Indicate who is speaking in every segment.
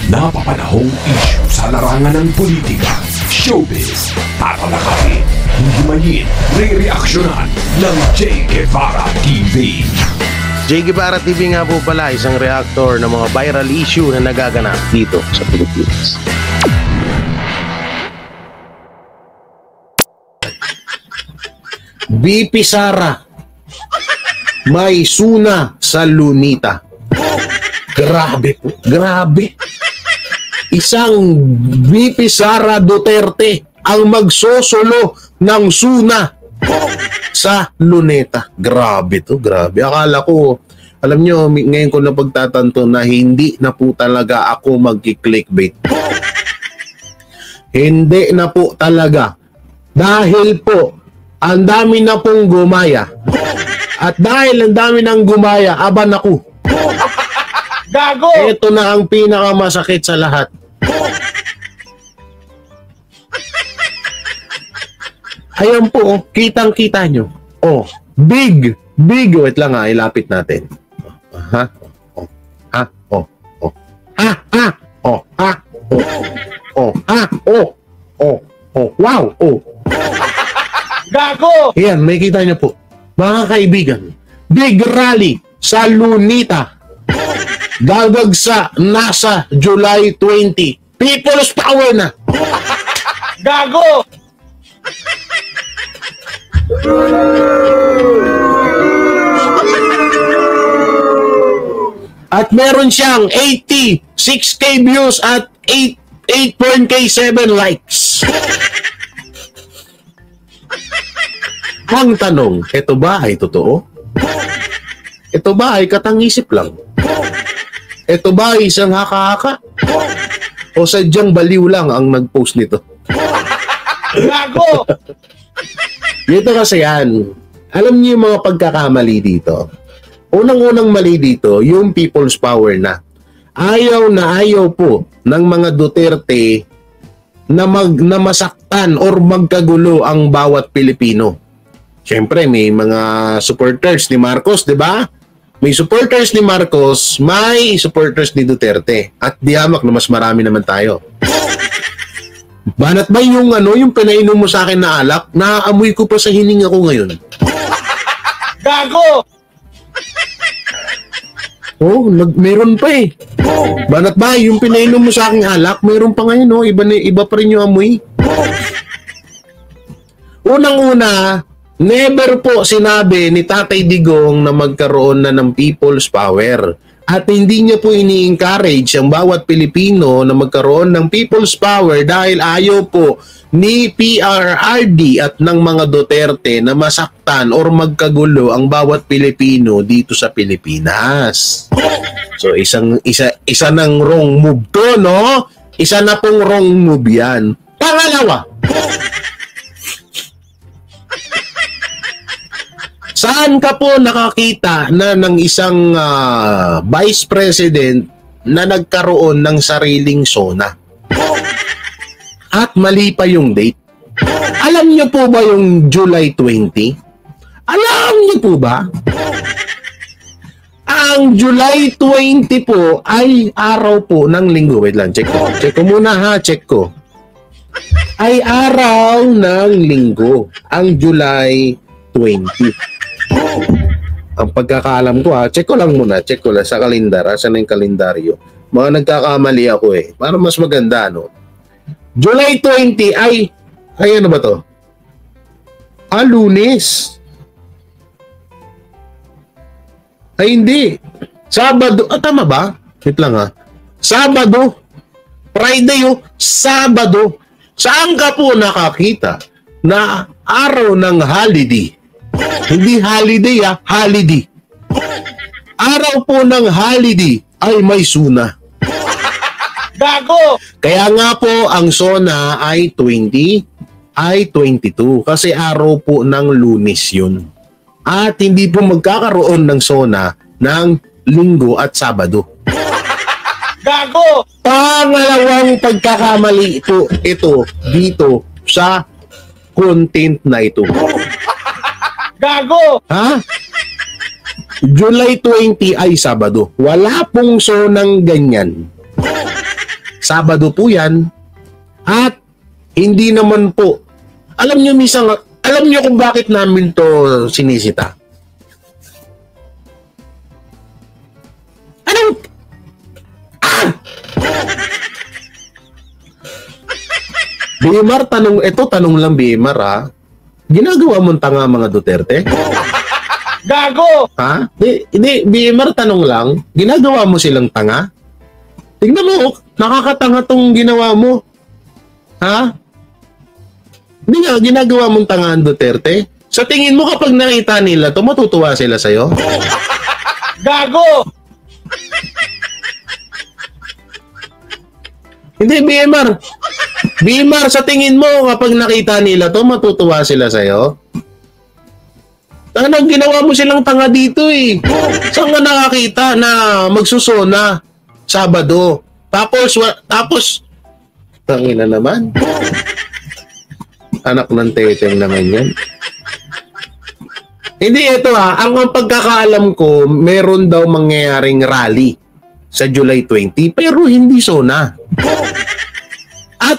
Speaker 1: Napapanahong issue sa larangan ng politika, showbiz, tatalakayin, himayin, re-reaksyonan ng J. Guevara TV.
Speaker 2: J. Guevara TV nga po pala, isang reactor ng mga viral issue na nagaganap dito sa Pilipinas. BP Sara may suna sa Lunita. Grabe po, grabe. Isang BP Sara Duterte ang magsosolo ng suna sa Luneta. Grabe to, grabe. Akala ko, alam nyo, ngayon ko na pagtatanto na hindi na po talaga ako magki-clickbait. Hindi na po talaga. Dahil po, ang dami na pong gumaya. At dahil ang dami nang gumaya, aban ako.
Speaker 3: Gago!
Speaker 2: Ito na ang pinakamasakit sa lahat. Ayan po, oh, kitang-kita nyo. Oh, big. Wait lang ha, ilapit natin. Ha? Oh, ha? Oh, oh. Ha? Ha? Oh, ha? Oh, oh, ha? Oh, oh, oh. Wow, oh.
Speaker 3: Gago!
Speaker 2: Ayan, may kita nyo po. Mga kaibigan, big rally sa Lunita. Gagagsa nasa July 20. People's power na.
Speaker 3: Gago!
Speaker 2: At meron siyang 86k views at 8.7 likes. Ang tanong, ito ba ay totoo? Ito ba ay katang-isip lang? Ito ba ay isang haka-haka? O sadyang baliw lang ang nag-post nito?
Speaker 3: Gago!
Speaker 2: Dito kasi yan. Alam niyo yung mga pagkakamali dito. Unang-unang mali dito, yung people's power na. Ayaw na ayaw po ng mga Duterte na masaktan or magkagulo ang bawat Pilipino. Siyempre, may mga supporters ni Marcos, di ba? May supporters ni Marcos, may supporters ni Duterte. At diyamak na mas marami naman tayo. Banat ba yung yung pinainom mo sa akin na alak, naaamoy ko pa sa hininga ko ngayon.
Speaker 3: Gago!
Speaker 2: Oh, meron pa eh. Banat ba yung pinainom mo sa akin alak, meron pa ngayon, oh. Iba pa rin yung amoy. Unang-una, never po sinabi ni Tatay Digong na magkaroon na ng people's power. At hindi niya po ini-encourage ang bawat Pilipino na magkaroon ng people's power dahil ayaw po ni PRRD at ng mga Duterte na masaktan or magkagulo ang bawat Pilipino dito sa Pilipinas. So isa ng wrong move to, no? Isa na pong wrong move yan. Pangalawa, saan ka po nakakita na ng isang vice president na nagkaroon ng sariling SONA? At mali pa yung date. Alam niyo po ba yung July 20? Alam niyo po ba? Ang July 20 po ay araw po ng linggo. Wait lang, check ko. Check ko muna ha, check ko. Ay araw ng linggo. Ang July 20. Ang pagkakaalam ko check ko lang sa kalendar, saan yung kalendaryo. Mga nagkakamali ako eh. Para mas maganda, no? July 20 ay ano ba to? Lunes. Ay hindi. Sabado. Tama ba? Wait lang ha. Sabado. Friday Sabado. Saan ka po nakakita na araw ng holiday? Hindi holiday holiday. Araw po ng holiday ay may suna.
Speaker 3: Gago!
Speaker 2: Kaya nga po ang SONA ay 20, ay 22. Kasi araw po ng Lunes yun. At hindi po magkakaroon ng SONA ng Linggo at Sabado.
Speaker 3: Gago!
Speaker 2: Pangalawang pagkakamali po ito dito sa content na ito.
Speaker 3: Gago!
Speaker 2: Ha? July 20 ay Sabado. Wala pong SONA ng ganyan. Sabado po yan. At hindi naman po. Alam nyo kung bakit namin to sinisita? Anong? Bimar, tanong lang Bimar ha. Ginagawa mong tanga mga Duterte?
Speaker 3: Gago!
Speaker 2: Ha? Hindi, Bimar, tanong lang. Ginagawa mo silang tanga? Tingnan mo, nakakatanga tong ginawa mo. Ha? Hindi nga, ginagawa mong tanga ang Duterte? Sa tingin mo kapag nakita nila to, matutuwa sila sa'yo?
Speaker 3: Gago!
Speaker 2: Hindi, Bimar. Bimar, sa tingin mo kapag nakita nila to, matutuwa sila sa'yo? Tanang ginawa mo silang tanga dito eh. Saan ka nakakita na magsusona Sabado? Tapos, tangina naman. Anak ng teteng naman yan. Hindi, ito ha. Ang pagkakaalam ko, meron daw mangyayaring rally sa July 20, pero hindi sona. At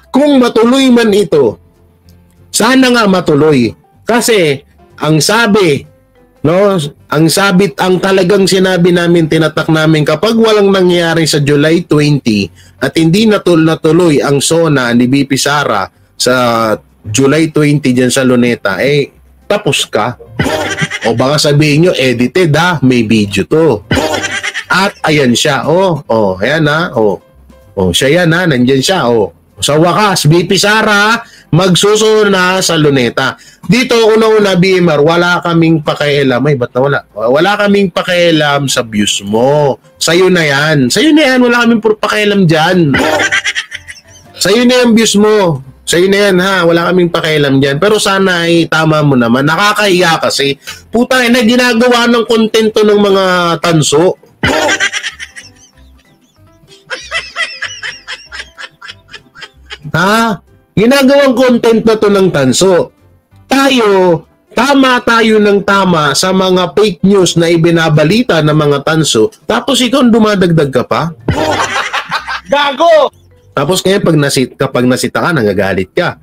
Speaker 2: kung matuloy man ito, sana nga matuloy. Kasi ang talagang sinabi namin, tinatak namin, kapag walang nangyayari sa July 20 at hindi natuloy ang SONA ni BP Sara sa July 20 dyan sa Luneta, tapos ka. O baka sabihin nyo, edited ha, may video to. At ayan siya, ayan ha, siya yan ha, nandyan siya, Sa wakas, BP Sara, magsusuna sa Luneta. Dito, una-una, Bimar, wala kaming pakialam. Ba't nawala? Wala kaming pakialam sa views mo. Sa'yo na yan. Wala kaming pakialam dyan. Sa'yo na yung views mo. Sa'yo na yan, ha? Wala kaming pakialam dyan. Pero sana ay tama mo naman. Nakakahiya kasi. Puta, na ginagawa ng kontento ng mga tanso. Ha? Ginagawang content na to ng tanso. Tama tayo ng tama sa mga fake news na ibinabalita ng mga tanso, tapos ikaw dumadagdag ka pa?
Speaker 3: Gago!
Speaker 2: Tapos kaya kapag nasita ka, nagagalit ka.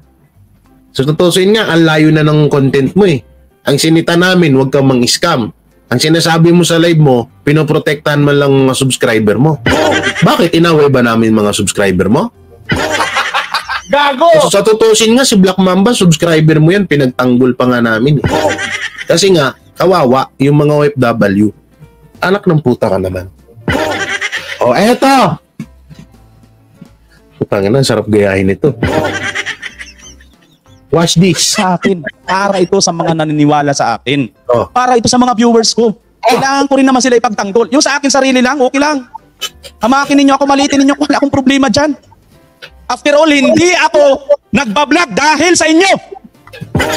Speaker 2: So tutusin nga, ang layo na ng content mo eh. Ang sinita namin, huwag kang mang-scam. Ang sinasabi mo sa live mo, pinoprotektahan mo lang mga subscriber mo. Bakit inaway ba namin mga subscriber mo?
Speaker 3: Gago!
Speaker 2: So, sa tutusin nga, si Black Mamba, subscriber mo yan, pinagtanggol pa nga namin. Kasi nga, kawawa, yung mga OFW. Anak ng puta ka naman. Eto! Putangin na, sarap gayahin ito. Watch this.
Speaker 4: Sa akin, para ito sa mga naniniwala sa akin.
Speaker 2: Oh.
Speaker 4: Para ito sa mga viewers ko. Kailangan ko rin naman sila ipagtanggol. Yung sa akin sarili lang, okay lang. Hamakin ninyo ako, malitin ninyo ako, wala akong problema dyan. After all, hindi ako nagbablog dahil sa inyo.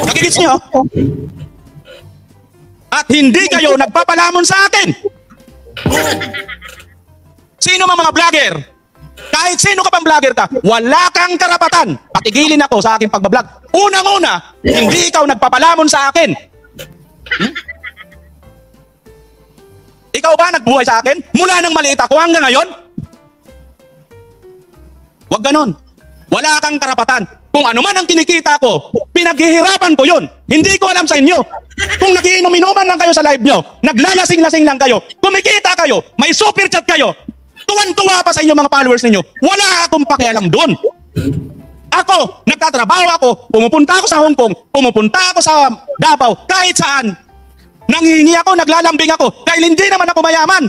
Speaker 4: Nakikits nyo? At hindi kayo nagpapalamon sa akin. Sino mga vlogger? Kahit sino ka pang vlogger ka, wala kang karapatan. Patigilin ako sa aking pagbablog. Unang-una, hindi ikaw nagpapalamon sa akin. Ikaw ba nagbuhay sa akin? Mula nang maliit ako hanggang ngayon? Huwag ganon. Wala kang karapatan. Kung ano man ang kinikita ko, pinaghihirapan ko yun. Hindi ko alam sa inyo. Kung nagiinom-inuman lang kayo sa live nyo, naglalasing-lasing lang kayo, kumikita kayo, may super chat kayo, tuwan-tuwa pa sa inyo mga followers ninyo, wala akong pakialam doon. Ako, nagtatrabaho ako, pumupunta ako sa Hong Kong, pumupunta ako sa Davao, kahit saan. Nanghihingi ako, naglalambing ako, dahil hindi naman ako mayaman.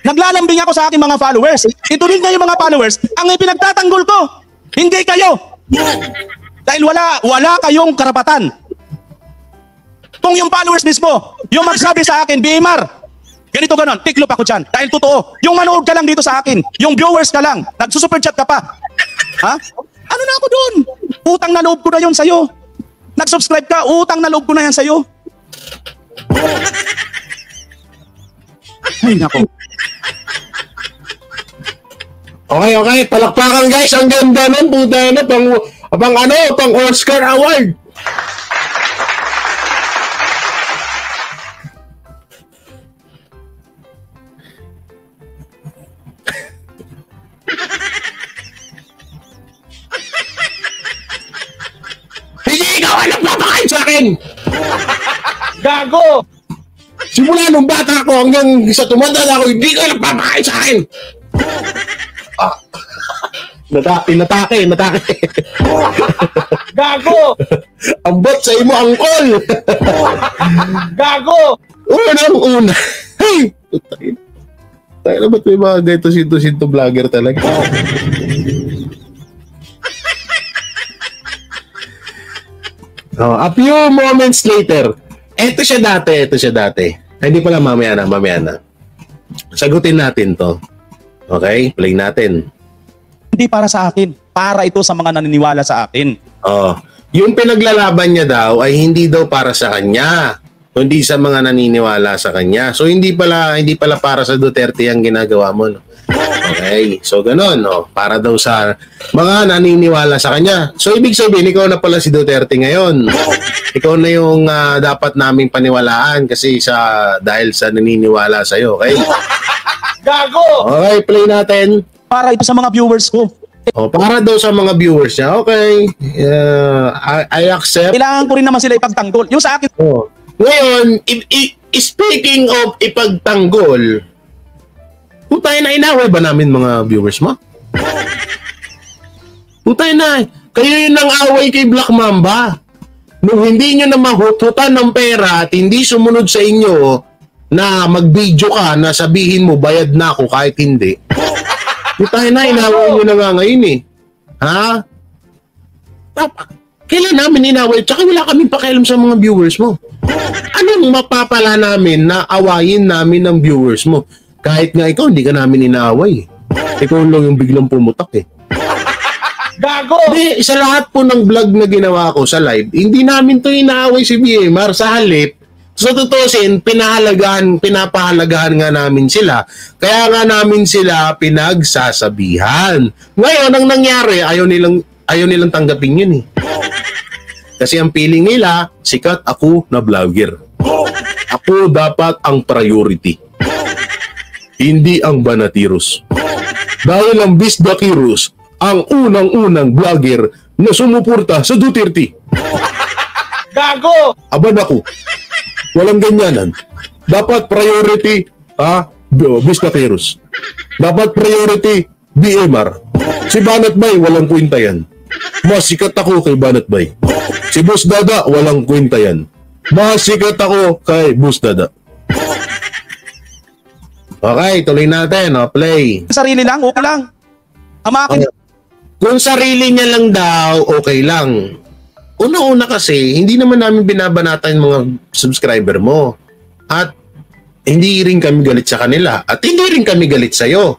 Speaker 4: Naglalambing ako sa aking mga followers. Ito rin nga yung mga followers ang ipinagtatanggol ko. Hindi kayo. Dahil wala kayong karapatan. Kung yung followers mismo, yung magsabi sa akin, Bimar, ganito ganon, tiklop ako dyan. Dahil totoo, yung manood ka lang dito sa akin, yung viewers ka lang, nagsusuperchat ka pa. Ha? Ano na ako dun? Utang na loob ko na yun sa'yo. Nag-subscribe ka, utang na loob ko na yan sa'yo. Ay, nako.
Speaker 2: Okay. Palakpakan guys. Ang ganda nun. Puta na. Pang Oscar Award. akin.
Speaker 3: Gago!
Speaker 2: Simula nung bata ko hanggang sa tumanda na ako, hindi ka nagpapakain sa akin. Natake.
Speaker 3: Gago!
Speaker 2: Ambot sa imo angkol.
Speaker 3: Gago!
Speaker 2: Unang-una. Hey! Tayo na ba't may mga ganito sinto vlogger talaga? A few moments later. Ito siya dati. Ay, hindi pala, mamaya na. Sagutin natin to. Okay? Play natin.
Speaker 4: Hindi para sa akin. Para ito sa mga naniniwala sa akin.
Speaker 2: Yung pinaglalaban niya daw ay hindi daw para sa kanya, kundi sa mga naniniwala sa kanya. So hindi pala para sa Duterte ang ginagawa mo. No? Okay? So ganun, no? Para daw sa mga naniniwala sa kanya. So ibig sabihin, ikaw na pala si Duterte ngayon. Ikaw na yung dapat naming paniwalaan kasi dahil sa naniniwala sa'yo. Okay?
Speaker 3: Gago!
Speaker 2: Okay, play natin.
Speaker 4: Para ito sa mga viewers ko.
Speaker 2: Para daw sa mga viewers niya. Okay. I accept.
Speaker 4: Kailangan ko rin naman sila ipagtanggol. Yung sa akin,
Speaker 2: Ngayon, speaking of ipagtanggol, putay na, inaway ba namin mga viewers mo? Putay na, kayo yung nang-away kay Black Mamba. Nung hindi nyo na mahututan ng pera at hindi sumunod sa inyo na mag-video ka na sabihin mo bayad na ako kahit hindi. Putay na, inaway nyo na nga ngayon eh. Ha? Kailan namin inaway? Tsaka wala kaming pakialam sa mga viewers mo. Anong mapapala namin na awayin namin ng viewers mo? Kahit nga ikaw, hindi ka namin inaaway. Ikaw lang yung biglang pumutak eh.
Speaker 3: Gago!
Speaker 2: Hindi, sa lahat po ng vlog na ginawa ko sa live, hindi namin to inaaway si BMR. Sa halip, so tutusin, pinapahalagahan nga namin sila. Kaya nga namin sila pinagsasabihan. Ngayon, ang nangyari, ayaw nilang tanggapin yun eh. Kasi ang feeling nila, sikat ako na vlogger. Ako dapat ang priority. Hindi ang Banatiros. Dahil ang Bisdakiros, ang unang-unang vlogger na sumuporta sa Duterte.
Speaker 3: Gago!
Speaker 2: Aban ako. Walang ganyanan. Dapat priority, Bisdakiros. Dapat priority, BMR. Si Banat Bay, walang kwenta yan. Mas sikat ako kay Banat Bay. Si Boss Dada, walang kwenta yan. Mas sikat ako kay Boss Dada. Okay, tuloy natin. Play.
Speaker 4: sarili lang, okay lang. Ang mga
Speaker 2: Kung sarili niya lang daw, okay lang. Una-una kasi, hindi naman namin binabanatan yung mga subscriber mo. At hindi rin kami galit sa kanila. At hindi rin kami galit sa'yo.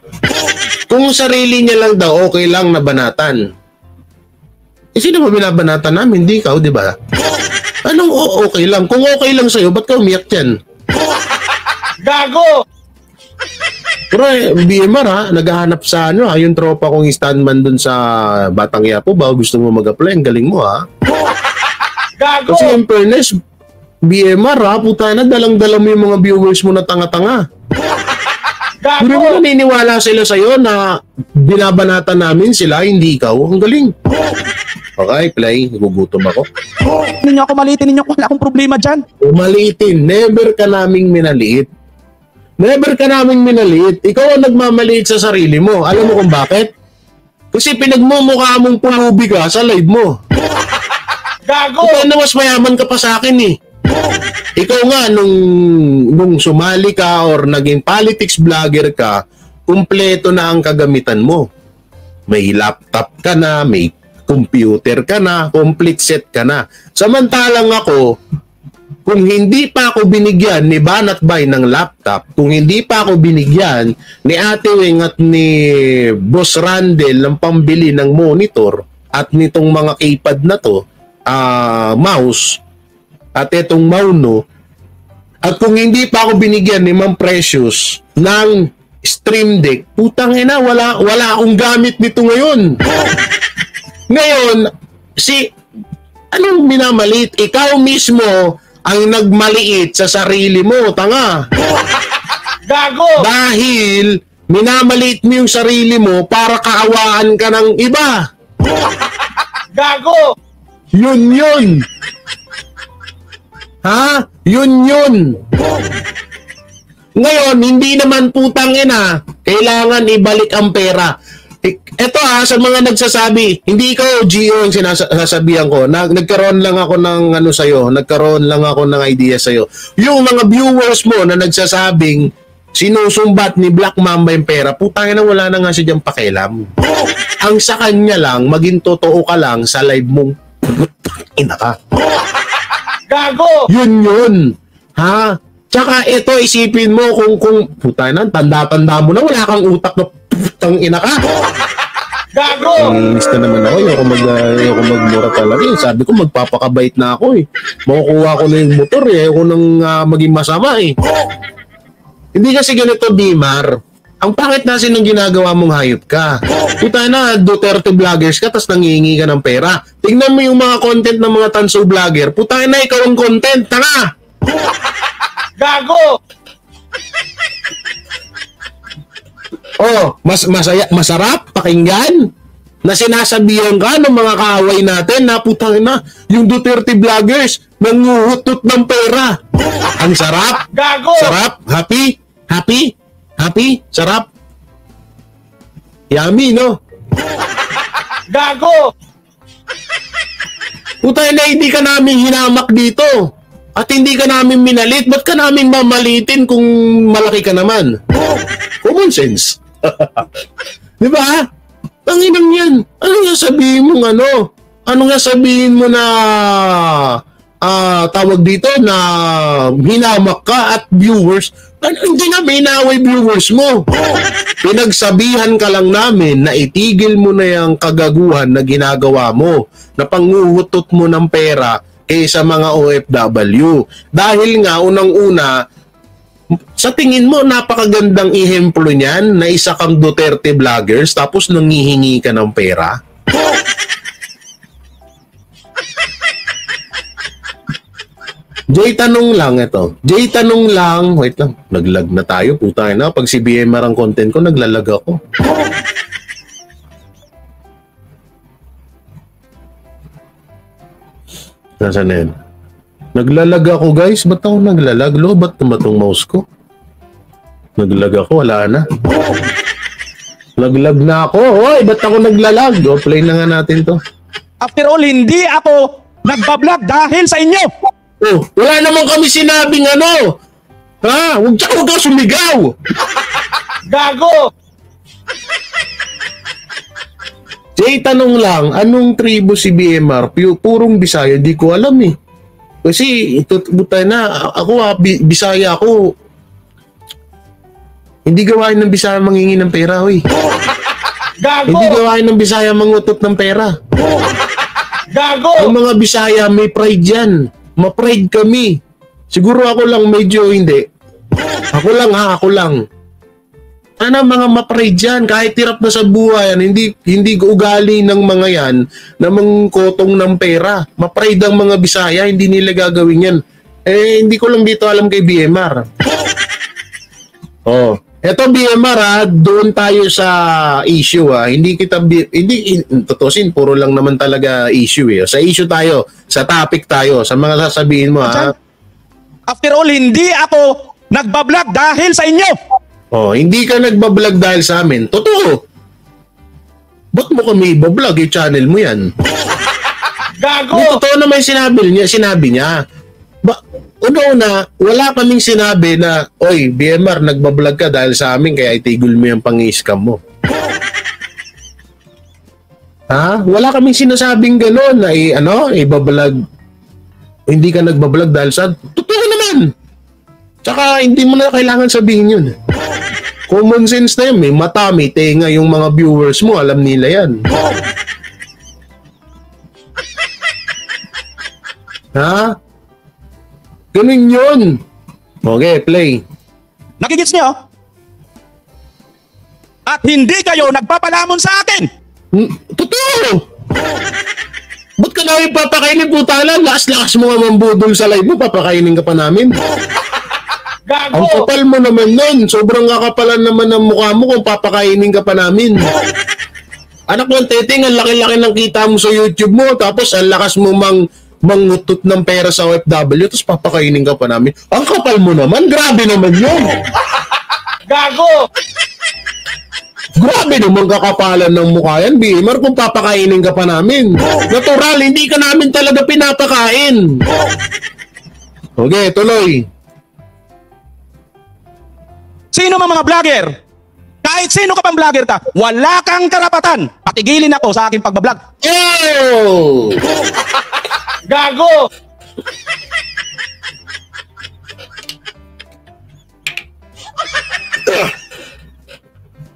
Speaker 2: Kung sarili niya lang daw, okay lang na banatan. Sino ba binabanatan namin? Hindi ikaw, di ba? Anong okay lang? Kung okay lang sa'yo, ba't ka umiyak yan?
Speaker 3: Gago!
Speaker 2: Pero BMR naghahanap sa yung tropa kong stuntman dun sa Batang Yapo ba? Gusto mo mag-apply? Ang galing mo
Speaker 3: Gago!
Speaker 2: Kasi in fairness, BMR puta na, dalang-dala mo yung mga viewers mo na tanga-tanga. Hindi mo
Speaker 3: Gago!
Speaker 2: naniniwala sila sa'yo na binabanatan namin sila, hindi ikaw. Ang galing. Okay, play. Nagugutom ako.
Speaker 4: ninyo ako malitin ninyo, wala akong problema dyan.
Speaker 2: Umaliitin. Never ka naming minaliit. Never ka naming minaliit. Ikaw ang nagmamaliit sa sarili mo. Alam mo kung bakit? Kasi pinagmumukha mong pulubi ka sa live mo.
Speaker 3: Gago!
Speaker 2: Ikaw na mas mayaman ka pa sa akin eh. Ikaw nga, nung sumali ka or naging politics vlogger ka, kumpleto na ang kagamitan mo. May laptop ka na, may computer ka na, complete set ka na. Samantalang ako, kung hindi pa ako binigyan ni Banat Bay ng laptop, kung hindi pa ako binigyan ni Ate Wing at ni Boss Randel ng pambili ng monitor at nitong mga keypad na to, mouse, at itong Mauno, at kung hindi pa ako binigyan ni Ma'am Precious ng Stream Deck, putang ina, wala akong gamit nito ngayon. Ngayon, anong minamalit? Ikaw mismo ang nagmaliit sa sarili mo, tanga.
Speaker 3: Gago!
Speaker 2: Dahil minamaliit mo yung sarili mo para kaawaan ka ng iba.
Speaker 3: Gago!
Speaker 2: Yun. Ha? Yun. Ngayon, hindi naman putang ina, kailangan ibalik ang pera. Ito sa mga nagsasabi, hindi ikaw, Gio, yung sinasabihan ko. Nagkaroon lang ako ng nagkaroon lang ako ng idea sa'yo. Yung mga viewers mo na nagsasabing, sinusumbat ni Black Mamba yung pera, putang ina, wala na nga siya diyang pakialam. Ang sa kanya lang, maging totoo ka lang sa live mong, ina ka.
Speaker 3: Gago!
Speaker 2: Yun. Ha? Tsaka ito, isipin mo kung putang ina, tanda-tanda mo na, wala kang utak na putang ina ka.
Speaker 3: Gago!
Speaker 2: Inis na naman ako. Ayoko magmura talaga. Sabi ko, magpapakabait na ako eh. Makukuha ko na yung motor eh. Ayoko nang maging masama eh. Hindi kasi ganito, Dimar. Ang pangit na ng ginagawa mong hayop ka. Puta na, Duterte vloggers ka, tapos nangihingi ka ng pera. Tingnan mo yung mga content ng mga tanso vlogger. Puta na, ikaw ang content. Tanga!
Speaker 3: Gago!
Speaker 2: Oh, masarap pakinggan na sinasabihan ka ng mga kaaway natin na putang ina, yung Duterte vloggers nanguhutot ng pera. Ang sarap.
Speaker 3: Gago!
Speaker 2: Sarap. Happy. Sarap. Yummy, no?
Speaker 3: Gago!
Speaker 2: Putang ina, hindi ka namin hinamak dito. At hindi ka namin minalit. Ba't ka namin mamalitin kung malaki ka naman? Common sense. Di ba? Tanginang yan. Ano nga sabihin mo Ano nga sabihin mo na tawag dito na hinamak ka at viewers? Hindi na minaway viewers mo. Pinagsabihan ka lang namin na itigil mo na yung kagaguhan na ginagawa mo, na panguhutot mo ng pera kaysa mga OFW. Dahil nga, unang-una, sa tingin mo, napakagandang ihemplo niyan na isa kang Duterte vloggers tapos nangihingi ka ng pera? Tanong lang ito. Tanong lang. Wait lang. Naglag na tayo. Puta na. Pag si BMR ang content ko, naglalag ako. Nasaan na yun? Naglalag ako, guys. Ba't ako naglalag? Ba't naman itong mouse ko? Naglag ako. Wala na. Naglag na ako. Hoy, ba't ako naglalag? Play na nga natin to.
Speaker 4: After all, hindi ako nagbablog dahil sa inyo.
Speaker 2: Oh, wala naman kami sinabing ano. Ha? Huwag ka sumigaw.
Speaker 3: Gago!
Speaker 2: Tanong lang, anong tribo si BMR? Purong Bisaya, di ko alam eh. Kasi, butay na, ako Bisaya ako. Hindi gawain ng Bisaya mangingi ng pera, hoy.
Speaker 3: Gago!
Speaker 2: Hindi gawain ng Bisaya mangutot ng pera.
Speaker 3: Gago!
Speaker 2: Ang mga Bisaya, may pride yan. Ma-pride kami. Siguro ako lang medyo hindi. Ako lang. Sana mga ma-pride yan. Kahit tirap na sa buhay yan, hindi ugali ng mga yan na mangkotong ng pera. Ma-pride ang mga Bisaya, hindi nila gagawin yan. Hindi ko lang dito alam kay BMR. Oh. Eto BMR doon tayo sa issue Hindi tutusin, puro lang naman talaga issue eh. Sa issue tayo, sa topic tayo, sa mga sasabihin mo
Speaker 4: After all, hindi ako nagbablog dahil sa inyo.
Speaker 2: Oh, hindi ka nagbablog dahil sa amin. Totoo. Ba't mo kami ibablog? Yung channel mo yan.
Speaker 3: Gago!
Speaker 2: Yung totoo naman sinabi niya. Una, wala kaming sinabi na, oy, BMR, nagbablog ka dahil sa amin, kaya itigil mo yung pang-i-scam mo. Ha? Wala kaming sinasabing gano'n na ibablog. Hindi ka nagbablog dahil sa... Totoo naman! Tsaka, hindi mo na kailangan sabihin yun. Common sense na yun. May mata, may tenga yung mga viewers mo. Alam nila yan. Ha? Ganun yun. Okay, play.
Speaker 4: Nakikits niyo? At hindi kayo nagpapalamon sa akin.
Speaker 2: Totoo! Ba't ka namin papakainin, putala? Lakas-lakas mo nga mambudol sa live mo, papakainin ka pa namin.
Speaker 3: Gago!
Speaker 2: Ang kapal mo naman nun. Sobrang kakapalan naman ng mukha mo kung papakainin ka pa namin. Anak ng teteng, ang laki-laki ng kita mo sa YouTube mo, tapos ang lakas mo mangutot ng pera sa OFW tapos papakainin ka pa namin. Ang kapal mo naman, grabe naman yun.
Speaker 3: Gago!
Speaker 2: Grabe naman kakapalan ng mukha yan, BMR, kung papakainin ka pa namin. Natural, hindi ka namin talaga pinapakain. Okay, tuloy.
Speaker 4: Sino mga vlogger? Kahit sino ka pang vlogger ka, wala kang karapatan. Patigilin ako sa aking pagbablog.
Speaker 2: Oh!
Speaker 3: Gago!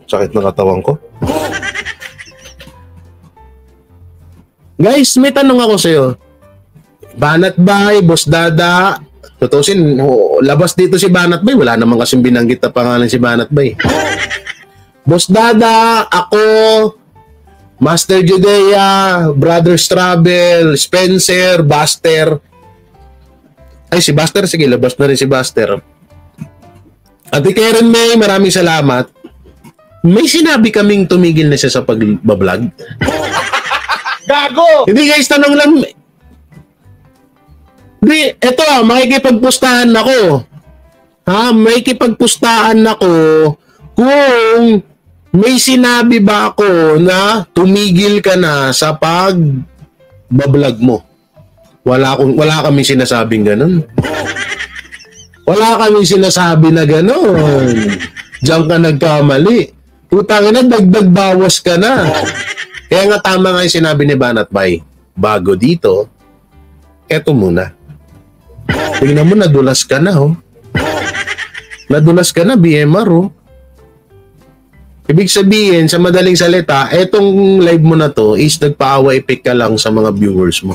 Speaker 2: Sakit ng katawan ko. Guys, may tanong ako sa'yo. Banat Bay, Boss Dada, tutusin, labas dito si Banat Bay. Wala naman kasing binanggit na pangalan si Banat Bay. Boss Dada, ako, Master Judea, Brothers Travel, Spencer, Buster. Ay, si Buster, sige, labas na rin si Buster. Ate Karen May, maraming salamat. May sinabi kaming tumigil na siya sa pagbablog.
Speaker 3: Gago!
Speaker 2: Hindi guys, tanong lang. Hindi, eto makikipagpustahan ako. Makikipagpustahan ako kung may sinabi ba ako na tumigil ka na sa pagbablog mo. Wala kami sinasabing ganun. Wala kami sinasabi na ganun. Diyan ka nagkamali. Putang ina, dagdag bawas ka na. Kaya nga tama nga yung sinabi ni Banat Bay. Bago dito, eto muna. Tingnan mo, nadulas ka na, oh. Nadulas ka na, BMR, oh. Ibig sabihin, sa madaling salita, etong live mo na to is nagpaawa effect ka lang sa mga viewers mo.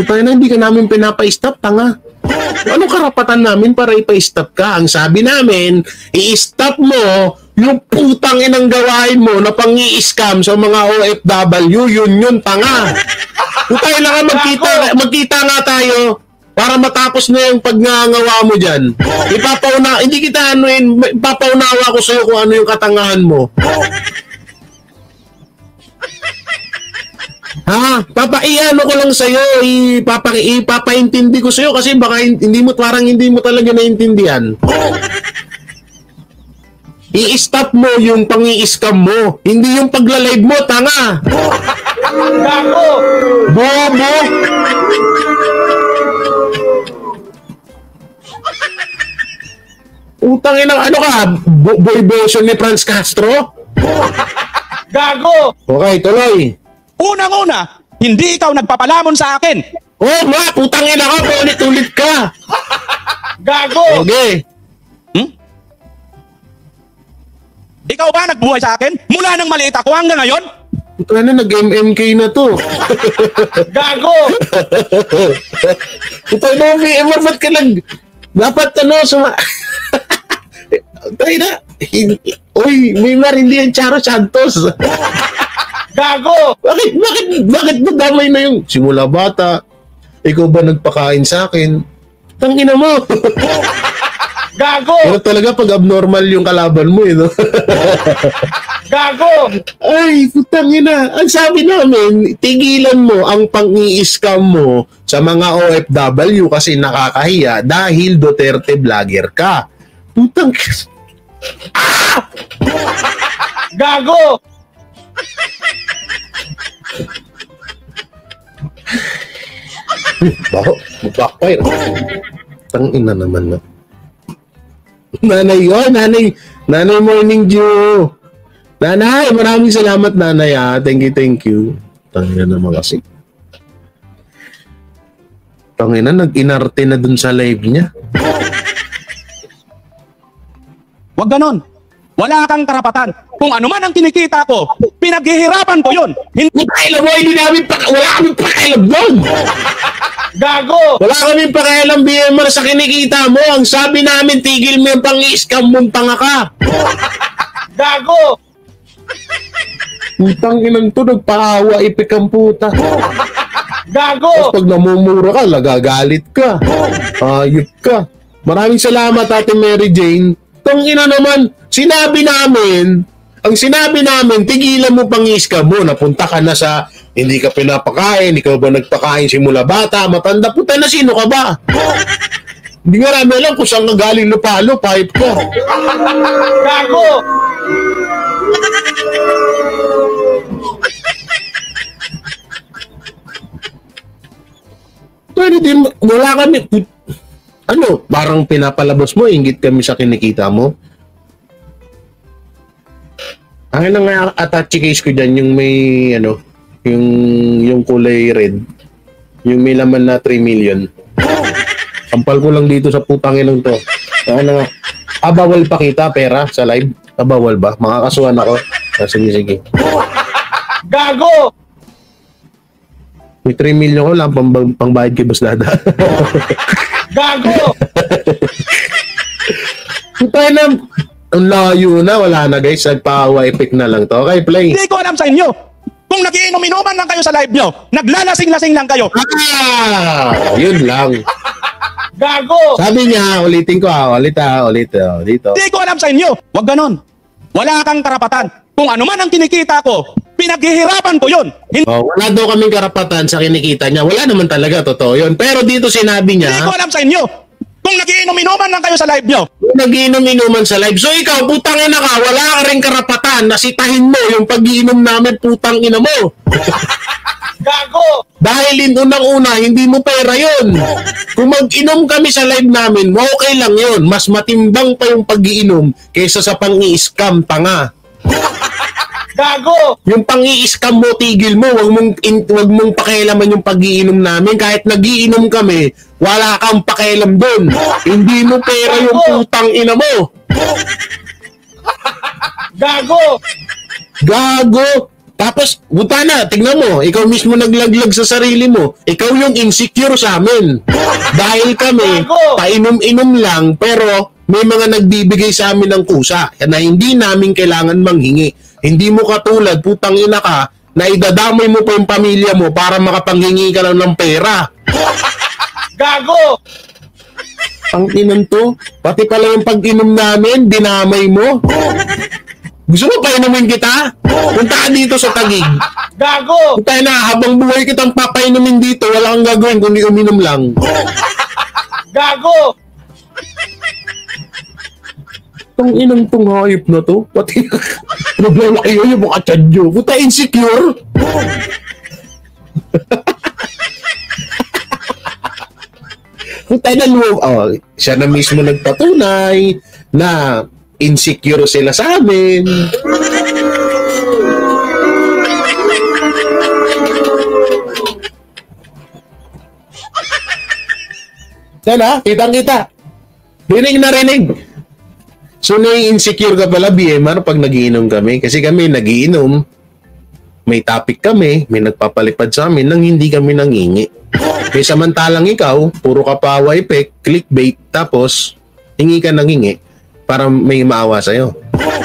Speaker 2: Putang ina, hindi ka namin pinapa-stop, tanga. Anong karapatan namin para ipa-stop ka? Ang sabi namin, i-stop mo yung putang inang gawain mo na pang-i-scam sa mga OFW, yun, tanga. Putang ina ka, magkita nga tayo para matapos na yung pagngangawa mo dyan. Hindi kita ipapaunawa ko sa'yo kung ano yung katangahan mo. Papaiano ko lang sa'yo, ipapaintindi ko sa'yo kasi baka hindi mo talaga naintindihan. I-stop mo yung pang-i-scam mo, hindi yung pagla-live mo, tanga.
Speaker 3: Gago!
Speaker 2: Bobo! Utang ina, ano ka? Boy version ni Franz Castro?
Speaker 3: Gago!
Speaker 2: Okay, tuloy.
Speaker 4: Unang-una, hindi ikaw nagpapalamon sa akin.
Speaker 2: Oh, putang ina ka, paulit-ulit ka.
Speaker 3: Gago!
Speaker 2: Okay.
Speaker 4: Ikaw ba nagbuhay sa akin? Mula nang maliit ako hanggang ngayon?
Speaker 2: Putang ina, nag-MMK na to.
Speaker 3: Gago!
Speaker 2: Putang ina, VMR, ba't ka dapat tayo na. Uy, Maymar, hindi yan Charo Santos.
Speaker 3: Gago!
Speaker 2: Bakit nadamay na yung simula bata? Ikaw ba nagpakain sa akin? Tangina mo.
Speaker 3: Gago!
Speaker 2: Pero talaga pag abnormal yung kalaban mo, no?
Speaker 3: Gago!
Speaker 2: Ay, putangina. Ang sabi namin, tigilan mo ang pang-i-scam mo sa mga OFW kasi nakakahiya dahil Duterte vlogger ka. Putang...
Speaker 3: Gago!
Speaker 2: Bako, backfire. Tangina naman na. Nanay, Nanay Morning Dew. Nanay, maraming salamat, Nanay, ah. Thank you. Tangina naman kasi. Tangina, nag-inarte na dun sa live niya.
Speaker 4: Huwag ganon. Wala kang karapatan. Kung ano man ang kinikita ko, pinaghihirapan ko yun.
Speaker 2: Hindi mo, wala kami pakialam doon.
Speaker 3: Gago!
Speaker 2: Wala kami pakialam, BMR, sa kinikita mo. Ang sabi namin, tigil mo yung pang-i-scam mong tanga ka.
Speaker 3: Gago!
Speaker 2: Putang inang to, nagpaawa, ipik ang puta.
Speaker 3: Gago!
Speaker 2: Pag namumura ka, lagagalit ka. Ayop ka. Maraming salamat, Ate Mary Jane. Tangina naman, ang sinabi namin, tigilan mo pang-i-scam mo. Napunta ka na sa Hindi ka pinapakain, ikaw ba nagpakain simula bata, matanda, puta na sino ka ba? Hindi nga namin alam kung saan ka galing lupalo, pipe ko.
Speaker 3: Gago!
Speaker 2: Pwede din, wala kami, ano, parang pinapalabas mo, inggit kami sa kinikita mo. Ang na nga attach case ko dyan, yung may, ano, yung kulay red, yung may laman na 3 million. Sampal ko lang dito sa putang inang to. Ano nga, bawal pakita pera sa live? Bawal ba? Makakasuhan ako. Sige.
Speaker 3: Gago!
Speaker 2: May 3 million ko lang, pangbayad kay Boss Dada.
Speaker 3: Gago!
Speaker 2: Tayo na, ang layo na, wala na guys, nagpa-hawa effect na lang to. Okay, play.
Speaker 4: Hindi ko alam sa inyo. Kung nagiinom-inuman lang kayo sa live nyo, naglalasing-lasing lang kayo.
Speaker 2: Yun lang.
Speaker 3: Gago!
Speaker 2: Sabi niya, ulitin ko ulit dito.
Speaker 4: Hindi ko alam sa inyo. Huwag ganon. Wala kang karapatan. Kung ano man ang kinikita ko, pinaghihirapan ko yun.
Speaker 2: Wala daw kaming karapatan sa kinikita niya. Wala naman talaga, totoo yun. Pero dito sinabi niya,
Speaker 4: Hindi ko alam sa inyo. Kung nagiinom-inuman lang kayo sa live nyo,
Speaker 2: nagiinom-inuman sa live. So ikaw, putang ina ka, wala ka rin karapatan. Nasitahin mo yung pag-iinom namin, putang ina mo.
Speaker 3: Gago!
Speaker 2: Dahil unang-una, hindi mo pera yun. Kung mag-inom kami sa live namin, okay lang yun. Mas matimbang pa yung pag-iinom kaysa sa pang-i-scam, tanga.
Speaker 3: Gago!
Speaker 2: Yung pang-i-scam mo, tigil mo. Wag mong pakialaman yung pag-iinom namin. Kahit nagiinom kami, wala kang pakialam doon. Hindi mo pera yung putang ina mo.
Speaker 3: Gago!
Speaker 2: Gago! Tapos, buta na, tignan mo, ikaw mismo naglaglag sa sarili mo. Ikaw yung insecure sa amin. Dahil kami, painom-inom lang, pero may mga nagbibigay sa amin ng kusa na hindi namin kailangan manghingi. Hindi mo katulad, putang ina ka, na idadamay mo pa yung pamilya mo para makapanghingi ka lang ng pera.
Speaker 3: Gago!
Speaker 2: Ang inom to, pati pala yung pag-inom namin, dinamay mo. Gusto mo painumin kita? Punta ka dito sa Taguig.
Speaker 3: Gago!
Speaker 2: Punta na, habang buhay kitang papainumin dito, wala kang gagawin kundi uminom lang.
Speaker 3: Gago!
Speaker 2: Ang inang tong hayop na to, pati naglalaki yun yung mga tiyan nyo. Punta insecure. Punta na siya na mismo nagpatunay na insecure sila sa amin. Sana, kitang-kita. Rinig na rinig. So, nai-insecure ka pala, BMR, pag nagiinom kami. Kasi kami nagiinom, may topic kami, may nagpapalipad sa amin nang hindi kami nangingi. May samantalang ikaw, puro ka pa effect, clickbait, tapos hingi ka nangingi para may maawa sa'yo.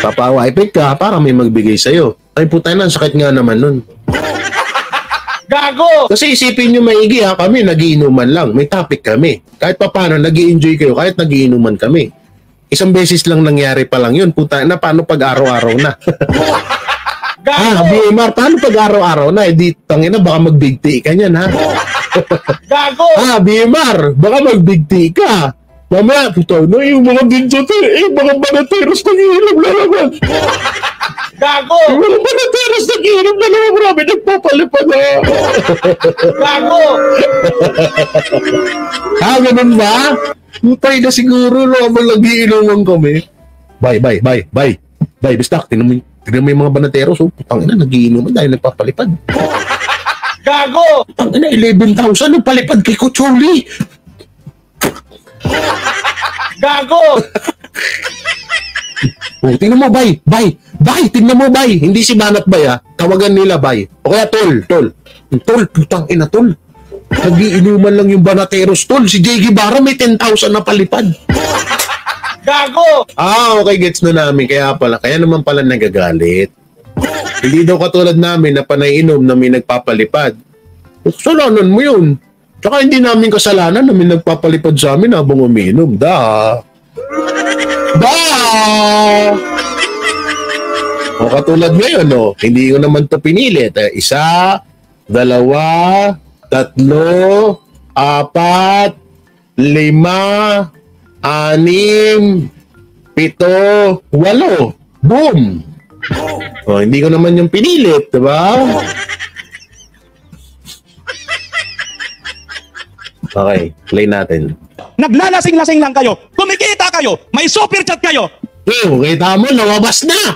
Speaker 2: Papawa effect ka para may magbigay sa'yo. Ay puta na, sakit nga naman nun.
Speaker 3: Gago!
Speaker 2: Kasi isipin nyo maigi ha, kami nagiinuman lang, may topic kami. Kahit paano, nag-i-enjoy kayo, kahit nagiinuman kami. Isang beses lang nangyari pa lang yun. Puta na, paano pag araw-araw na? BMR, paano pag araw-araw na? Di, tangina, baka mag-big tea ka niyan, ha?
Speaker 3: Gago!
Speaker 2: BMR, baka mag-big tea ka. Mamaya, puta na, yung mga mga banateros nag-iinom na naman.
Speaker 3: Gago!
Speaker 2: Yung mga banateros nag-iinom na naman, marami nagpapalipad na.
Speaker 3: Gago!
Speaker 2: Ganun ba? Putay na siguro, no, habang nag-iinuman kami. Bye, bistak, tingnan mo yung mga banateros, oh, putang ina, nag-iinuman dahil nagpapalipad.
Speaker 3: Gago!
Speaker 2: Putang ina, 11,000 ang palipad kay Kuchuli.
Speaker 3: Gago!
Speaker 2: Oh, tingnan mo, bay, tingnan mo, bay. Hindi si Banat Bay, ha. Tawagan nila, bay. O kaya, tol, putang ina, tol. Nag-iinuman lang yung banateros, tol. Si Jay Guevara may 10,000 na palipad.
Speaker 3: Gago!
Speaker 2: Okay, gets na namin. Kaya naman pala nagagalit. Hindi daw katulad namin na panay-inom na may nagpapalipad. Kasalanan mo yun. Tsaka hindi namin kasalanan na may nagpapalipad sa amin habang umiinom. O katulad ngayon, no, hindi ko naman to pinilit. Isa, 2, 3, 4, 5, 6, 7, 8. Boom! Oh, hindi ko naman yung pinilit, diba? Okay, play natin.
Speaker 4: Naglalasing-lasing lang kayo. Kumikita kayo. May super chat kayo.
Speaker 2: Kita mo, lumabas na!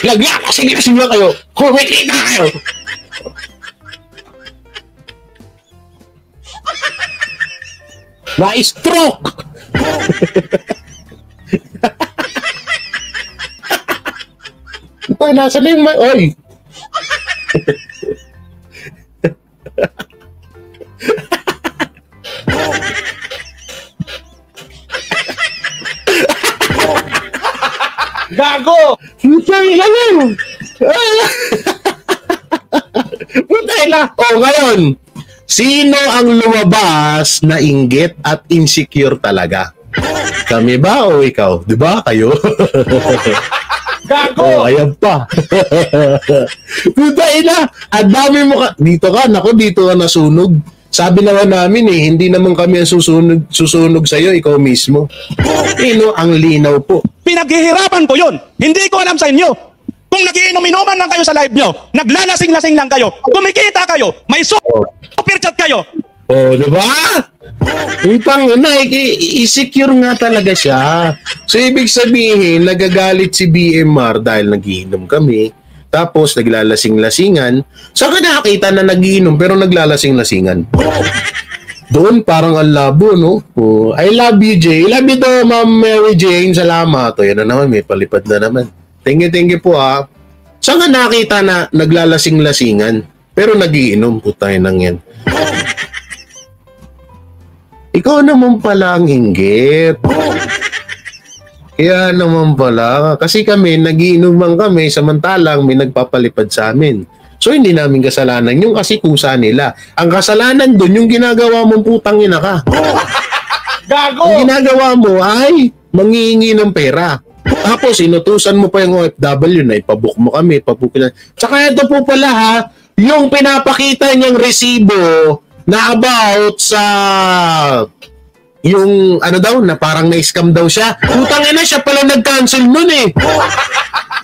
Speaker 2: Naglalasing-lasing lang kayo. Kumikita kayo! Na-stroke! Ay, nasa na yung oy!
Speaker 3: Gago!
Speaker 2: Putay na lang! Putay na! O, ngayon, sino ang lumabas na inggit at insecure talaga? Kami ba o ikaw? Di ba kayo?
Speaker 3: Gago!
Speaker 2: Oh, ayan pa. Putay na! Ang dami mo ka. Dito ka, naku, dito ka nasunog. Sabi naman namin hindi naman kami ang susunog sa'yo, ikaw mismo. Ang linaw po.
Speaker 4: Pinaghihirapan ko yun. Hindi ko alam sa inyo. Kung nagiinom-inuman lang kayo sa live nyo, naglalasing-lasing lang kayo, kumikita kayo, may super chat kayo.
Speaker 2: Oh, di ba? Itang i-secure nga talaga siya. So, ibig sabihin, nagagalit si BMR dahil nagiinom kami. Tapos, naglalasing-lasingan. Saan ka nakakita na nagiinom pero naglalasing-lasingan? Doon, parang ang labo, no? Oh, I love you, Jay. I love you to, Ma'am Mary Jane. Salamat. O, yan na naman. May palipad na naman. Thank you po, ha. Saan ka nakakita na naglalasing-lasingan pero nagiinom? Putay nang yan. Ikaw naman pala ang inggit. Kaya naman pala. Kasi kami, nagiinuman kami, samantalang may nagpapalipad sa amin. So, hindi namin kasalanan yung kasi kusa nila. Ang kasalanan doon, yung ginagawa mong putang ina ka.
Speaker 3: Gago!
Speaker 2: Ang ginagawa mo ay manghihingi ng pera. Tapos, inutusan mo pa yung OFW na ipabook mo kami, ipabukilan. Tsaka ito po pala ha, yung pinapakita niyang resibo na about sa yung daw na parang na-scam daw siya. Putang ina, siya pala nag-cancel nun eh.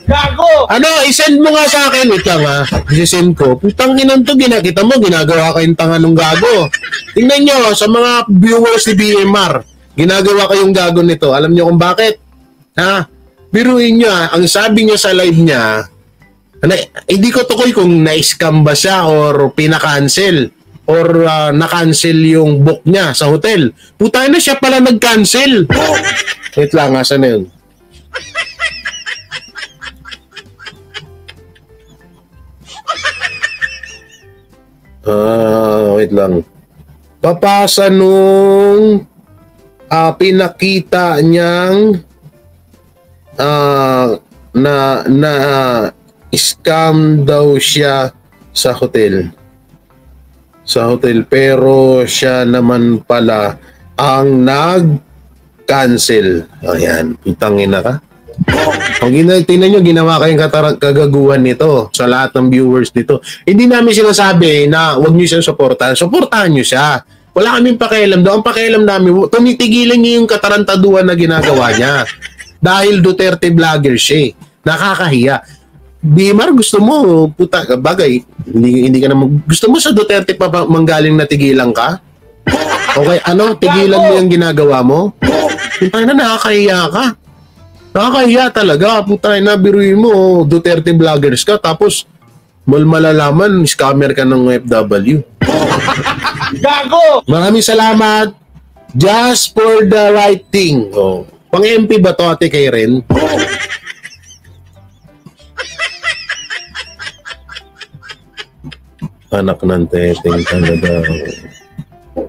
Speaker 3: Gago!
Speaker 2: I-send mo nga sa akin. Wait lang ha. I-send ko. Putang ina to, kita mo, ginagawa kayong tanga nung gago. Tingnan nyo, sa mga viewers ni BMR, ginagawa kayong gago nito. Alam nyo kung bakit? Ha? Biruin nyo ang sabi niya sa live niya, hindi ko tukoy kung na-scam ba siya or pinaka-cancel. Or na-cancel yung book niya sa hotel. Putay na, siya pala nag-cancel. Wait lang, asan na yun? Wait lang. Papasa nung pinakita niyang na scam daw siya sa hotel. Pero siya naman pala ang nag-cancel. Ayan, putangin na ka. Kung tingnan nyo, ginawa kayong kagaguhan nito sa lahat ng viewers dito. Hindi namin sinasabi na huwag nyo siyang supportahan. Supportahan nyo siya. Wala kaming pakialam doon. Ang pakialam namin, tumitigilan nyo yung katarantaduhan na ginagawa niya. Dahil Duterte vlogger siya. Nakakahiya. Bimar, gusto mo, puta, bagay, hindi ka naman, gusto mo sa Duterte pa manggaling na tigilan ka? Okay, tigilan mo yung ginagawa mo? Puta na, nakakahiya ka. Nakakahiya talaga, puta na, biruin mo, Duterte vloggers ka, tapos, malalaman, scammer ka ng FW.
Speaker 3: Gago!
Speaker 2: Maraming salamat, just for the right thing. Oh. Pang MP ba to, Ate Karen? Anak ng teteng talaga.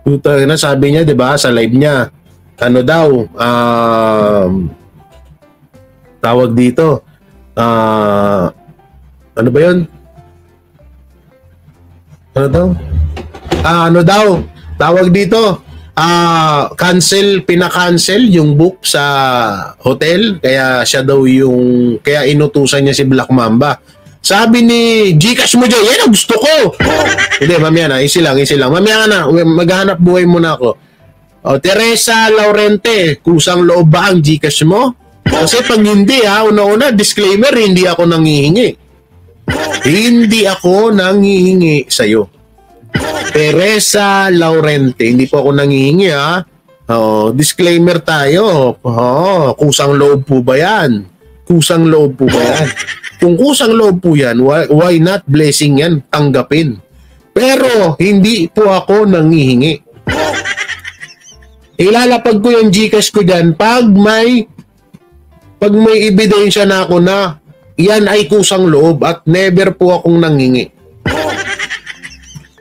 Speaker 2: Puta na, sabi niya, 'di ba, sa live niya. Tawag dito. Ano ba 'yon? Tawag dito. Pina-cancel yung book sa hotel, kaya siya daw kaya inutusan niya si Black Mamba. Sabi ni Gcash mo dyan, yan ang gusto ko. Hindi, mamaya na, easy lang. Mamaya na, maghanap buhay muna ako. O, Teresa Laurente, kusang loob ba ang Gcash mo? Kasi pag hindi una-una, disclaimer, hindi ako nanghihingi. Hindi ako nanghihingi sa'yo. Teresa Laurente, hindi po ako nanghihingi disclaimer tayo. Kusang loob po ba yan? Kusang loob po ba yan? Kung kusang loob po yan, why not blessing yan? Tanggapin. Pero hindi po ako nanghihingi. Ilalapag ko yung Gcash ko dyan pag may ebidensya na ako na yan ay kusang loob at never po akong nanghingi.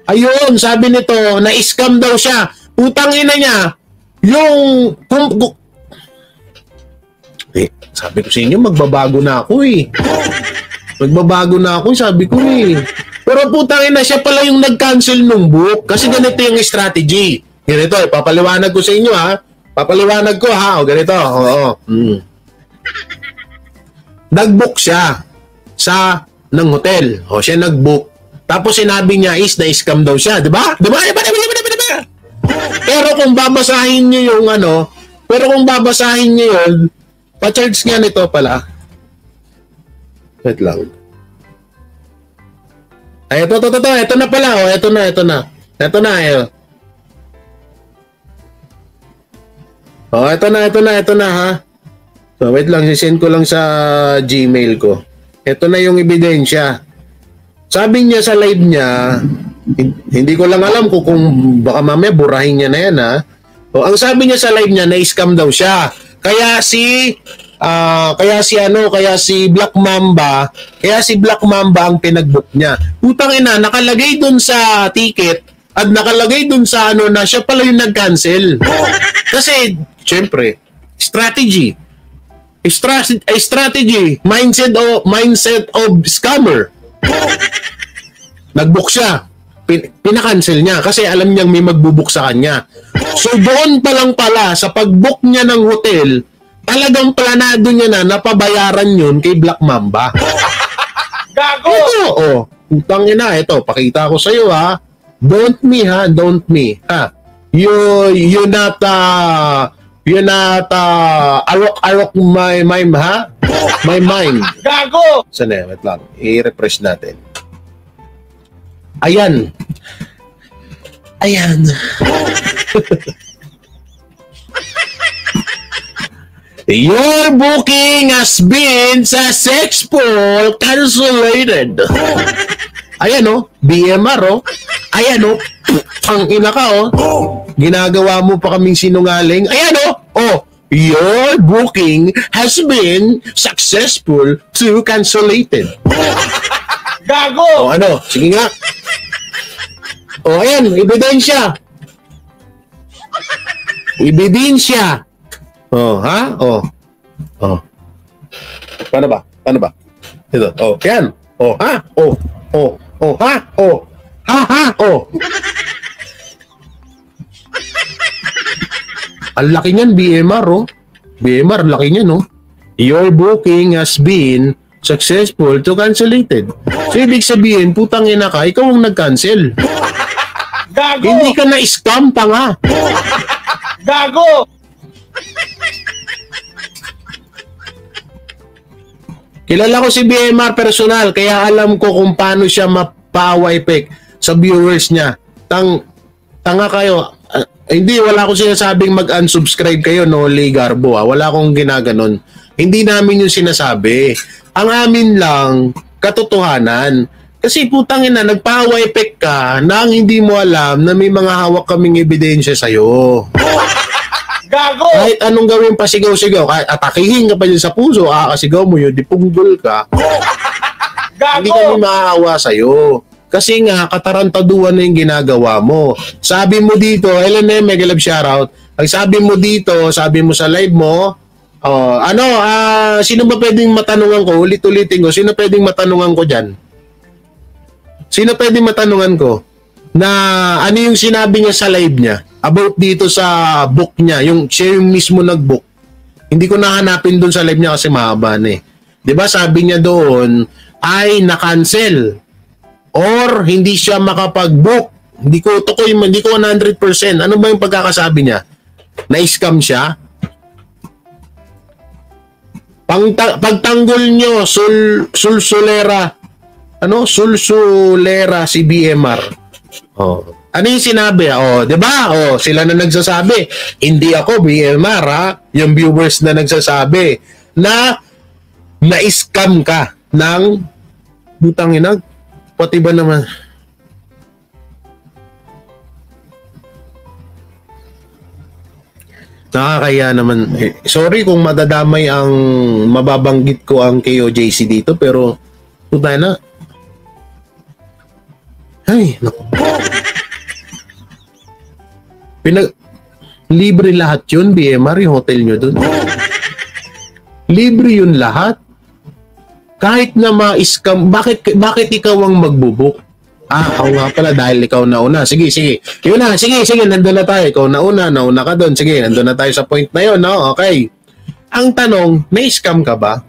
Speaker 2: Ayun, sabi nito, na-scam daw siya. Utang ina niya, yung... sabi ko sa inyo, magbabago na ako sabi ko Pero putang ina, siya pala yung nag-cancel nung book. Kasi ganito yung strategy. Ganito, papaliwanag ko sa inyo Papaliwanag ko O, ganito, Nag-book siya ng hotel. O, siya nag-book. Tapos sinabi niya na-scam daw siya. Diba? Pero kung babasahin niyo yung pa-charge nga nito pala. Wait lang. Ay, ito na pala. Ito na. Ito na ha. So, wait lang, sisend ko lang sa Gmail ko. Ito na yung ebidensya. Sabi niya sa live niya, hindi ko lang alam kung baka mamaya burahin niya na yan O, ang sabi niya sa live niya, na-scam daw siya. Kaya si Black Mamba ang pinag-book niya. Putang ina, nakalagay dun sa ticket at nakalagay dun sa na siya pala yung nag-cancel. Kasi, syempre, strategy, mindset of scammer. Nag-book siya. Pinakancel niya kasi alam niyang may magbubook sa kanya. So doon pa lang pala sa pag-book niya ng hotel, talagang planado niya na napabayaran yun kay Black Mamba.
Speaker 3: Gago!
Speaker 2: Ito, putang ina, ito, pakita ko sa iyo Don't me. You not arok my mind my mind.
Speaker 3: Gago!
Speaker 2: Sana, wait lang. I-refresh natin. Ayan. Your booking has been successful cancelled. Ayan BMR Ayan ang ina ka ginagawa mo pa kaming sinungaling. Ayan your booking has been successful to cancelled.
Speaker 3: Gago!
Speaker 2: Sige nga. Ayan, ebidensya. Paano ba? Ito. Yan. Ang laki niyan, BMR, BMR, laki niyan, Your booking has been successful to cancelled. So, ibig sabihin, putang ina ka, ikaw ang nag-cancel.
Speaker 3: Gago!
Speaker 2: Hindi ka na-scam, tanga.
Speaker 3: Gago!
Speaker 2: Kilala ko si BMR personal, kaya alam ko kung paano siya mapawa effect sa viewers niya. Tanga kayo. Hindi, wala akong sinasabing mag-unsubscribe kayo, Lee Garbo. Wala akong ginaganon. Hindi namin yung sinasabi. Ang amin lang, katotohanan. Kasi putang ina, nagpawa effect ka nang hindi mo alam na may mga hawak kaming ebidensya sa'yo.
Speaker 3: Gago!
Speaker 2: Kahit anong gawin pa sigaw-sigaw, kahit atakihin ka pa dyan sa puso, kasigaw mo yun, dipunggol ka.
Speaker 3: Gago!
Speaker 2: Hindi kami maawa sa'yo. Kasi nga, katarantaduan na yung ginagawa mo. Sabi mo dito, LNM, mega love shoutout, ang sabi mo dito, sabi mo sa live mo, sino ba pwedeng matanungan ko? Ulit-ulitin ko, sino pwedeng matanungan ko dyan? Sino pwedeng matanungan ko? Na ano yung sinabi niya sa live niya? About dito sa book niya, siya yung mismo nag-book. Hindi ko nahanapin doon sa live niya kasi mahaba na eh. 'Di ba sabi niya doon, ay na-cancel or hindi siya makapag-book. Hindi ko 100%. Ano ba yung pagkakasabi niya? Na-scam siya? Pagtanggol nyo, sulsulera si BMR. Oh. Ano yung sinabi? Oh, 'di ba? Oh, sila na nagsasabi. Hindi ako BMR, ha? Yung viewers na nagsasabi na na-scam ka ng butang ina. Pati ba naman? Nakakaya naman. Sorry kung madadamay ang mababanggit ko ang KOJC dito, pero puta na. Ay, naku. Libre lahat yun, BMR, yung hotel nyo dun. Libre yun lahat. Kahit na ma-scam, bakit ikaw ang magbubuk? Ako nga pala dahil ikaw nauna. Sige. Yun na, sige, nandun na tayo. Ikaw nauna ka doon. Sige, nandun na tayo sa point na yun, no? Okay. Ang tanong, may scam ka ba?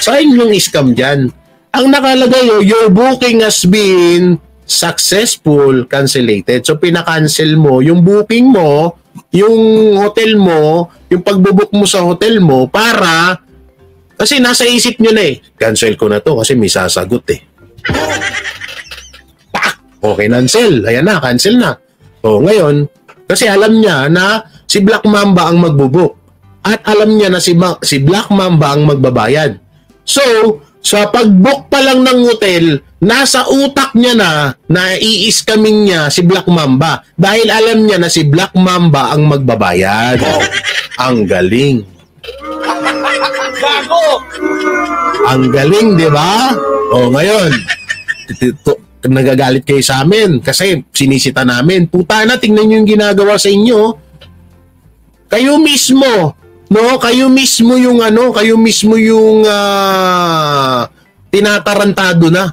Speaker 2: Saan yung scam dyan? Ang nakalagay, your booking has been successful, cancellated. So, pinakancel mo yung booking mo, yung hotel mo, yung pagbubuk mo sa hotel mo para, kasi nasa isip nyo na cancel ko na to kasi may sasagot Okay, cancel. Ayan na, cancel na. O, ngayon, kasi alam niya na si Black Mamba ang magbubuk. At alam niya na si Black Mamba ang magbabayad. So, sa pag-book pa lang ng hotel, nasa utak niya na i-scamming niya si Black Mamba. Dahil alam niya na si Black Mamba ang magbabayad. Ang galing.
Speaker 3: Gago!
Speaker 2: Ang galing, di ba? O, ngayon, nagagalit kayo sa amin kasi sinisita namin. Puta na, tingnan nyo yung ginagawa sa inyo. Kayo mismo, no? Kayo mismo yung tinatarantado na.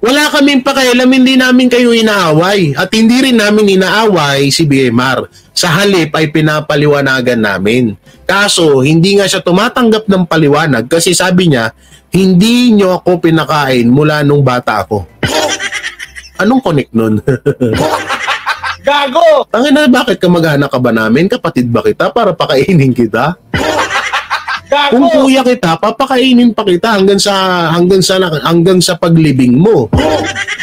Speaker 2: Wala kaming pakialam, hindi namin kayo inaaway at hindi rin namin inaaway si BMR. Sa halip ay pinapaliwanagan namin. Kaso, hindi nga siya tumatanggap ng paliwanag kasi sabi niya, hindi nyo ako pinakain mula nung bata ako. Anong connect nun?
Speaker 3: Gago!
Speaker 2: Tangina, bakit kamag-anak ka ba namin? Kapatid ba kita para pakainin kita?
Speaker 3: Gago!
Speaker 2: Kung kuya kita, papakainin pa kita hanggang sa paglibing mo.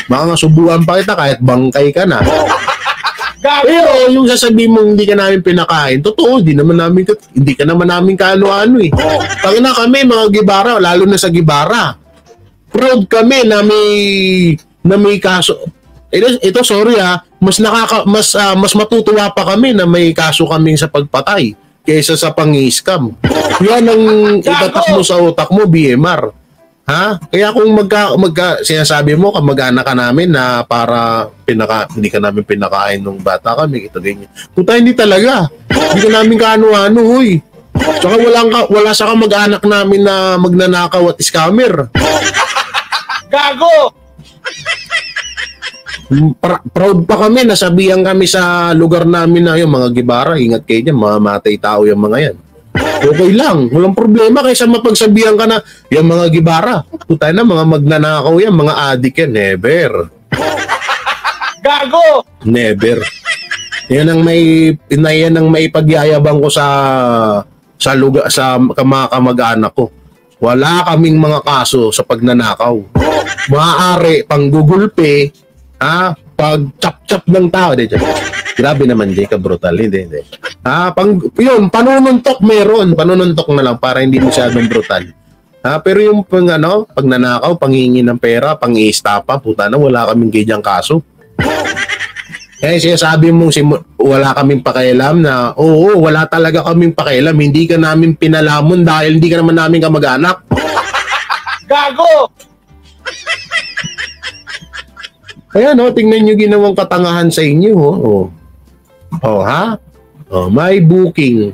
Speaker 2: Baka subuan pa kita kahit bangkay ka na.
Speaker 3: Gago!
Speaker 2: Pero yung sasabihin mo hindi ka namin pinakain, totoo, hindi ka naman namin kaano-ano eh. Tangina kami, mga gibara, lalo na sa gibara. Proud kami na may kaso. Ito sorry mas matutuwa pa kami na may kaso kaming sa pagpatay kaysa sa pang-scam. Yan ang itatak mo sa utak mo, BMR. Ha? Kaya kung sinasabi mo kamag-anak ka namin na para hindi ka namin pinakain nung bata kami, ito ganyan. Puta, hindi talaga. Hindi ka namin kaano-ano, huy. Tsaka wala sa kamag-anak namin na magnanakaw at scammer.
Speaker 3: Gago!
Speaker 2: Proud pa kami, nasabihan kami sa lugar namin na yung mga gibara, ingat kayo dyan, mamamatay tao yung mga yan. Okay lang, walang problema kaysa mapagsabihan ka na yung mga gibara. Putay na, mga magnanakaw yan, mga adik yan, never.
Speaker 3: Gago!
Speaker 2: Never. Yan ang maipagyayabang ko sa lugar, sa mga kamag-anak ko. Wala kaming mga kaso sa pagnanakaw. Maaari pang gugulpe, pag chap-chap ng tao. Grabe naman, Jay, brutal. Hindi. Panununtok meron. Panununtok na lang para hindi masyadong brutal. Pero yung pagnanakaw, panghingi ng pera, pang-i-estapa, puta na, wala kaming gidyang kaso. Kaya sinasabi mong wala kaming pakialam na, oo, wala talaga kaming pakialam. Hindi ka namin pinalamon dahil hindi ka naman namin kamag-anak.
Speaker 3: Gago!
Speaker 2: Kaya tingnan nyo ginawang katangahan sa inyo. May booking.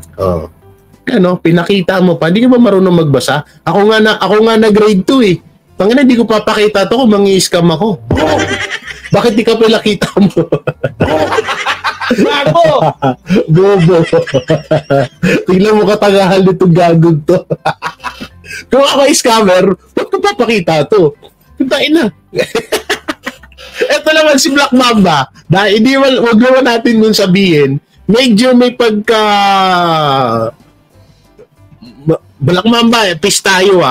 Speaker 2: Pinakita mo pa. Hindi ka ba marunong magbasa? Ako nga na grade 2 eh. Tangina, hindi ko papakita to kung mangi-scam ako. Bakit di ka pinakita mo?
Speaker 3: Gago!
Speaker 2: Bobo. Tingnan mo katangahan nitong gagog to. Kung ako scammer, ba't ko papakita to? Puntain na. Ito naman si Black Mamba. Dahil hindi wag naman natin nun sabihin, medyo may pagka Black Mamba, pis tayo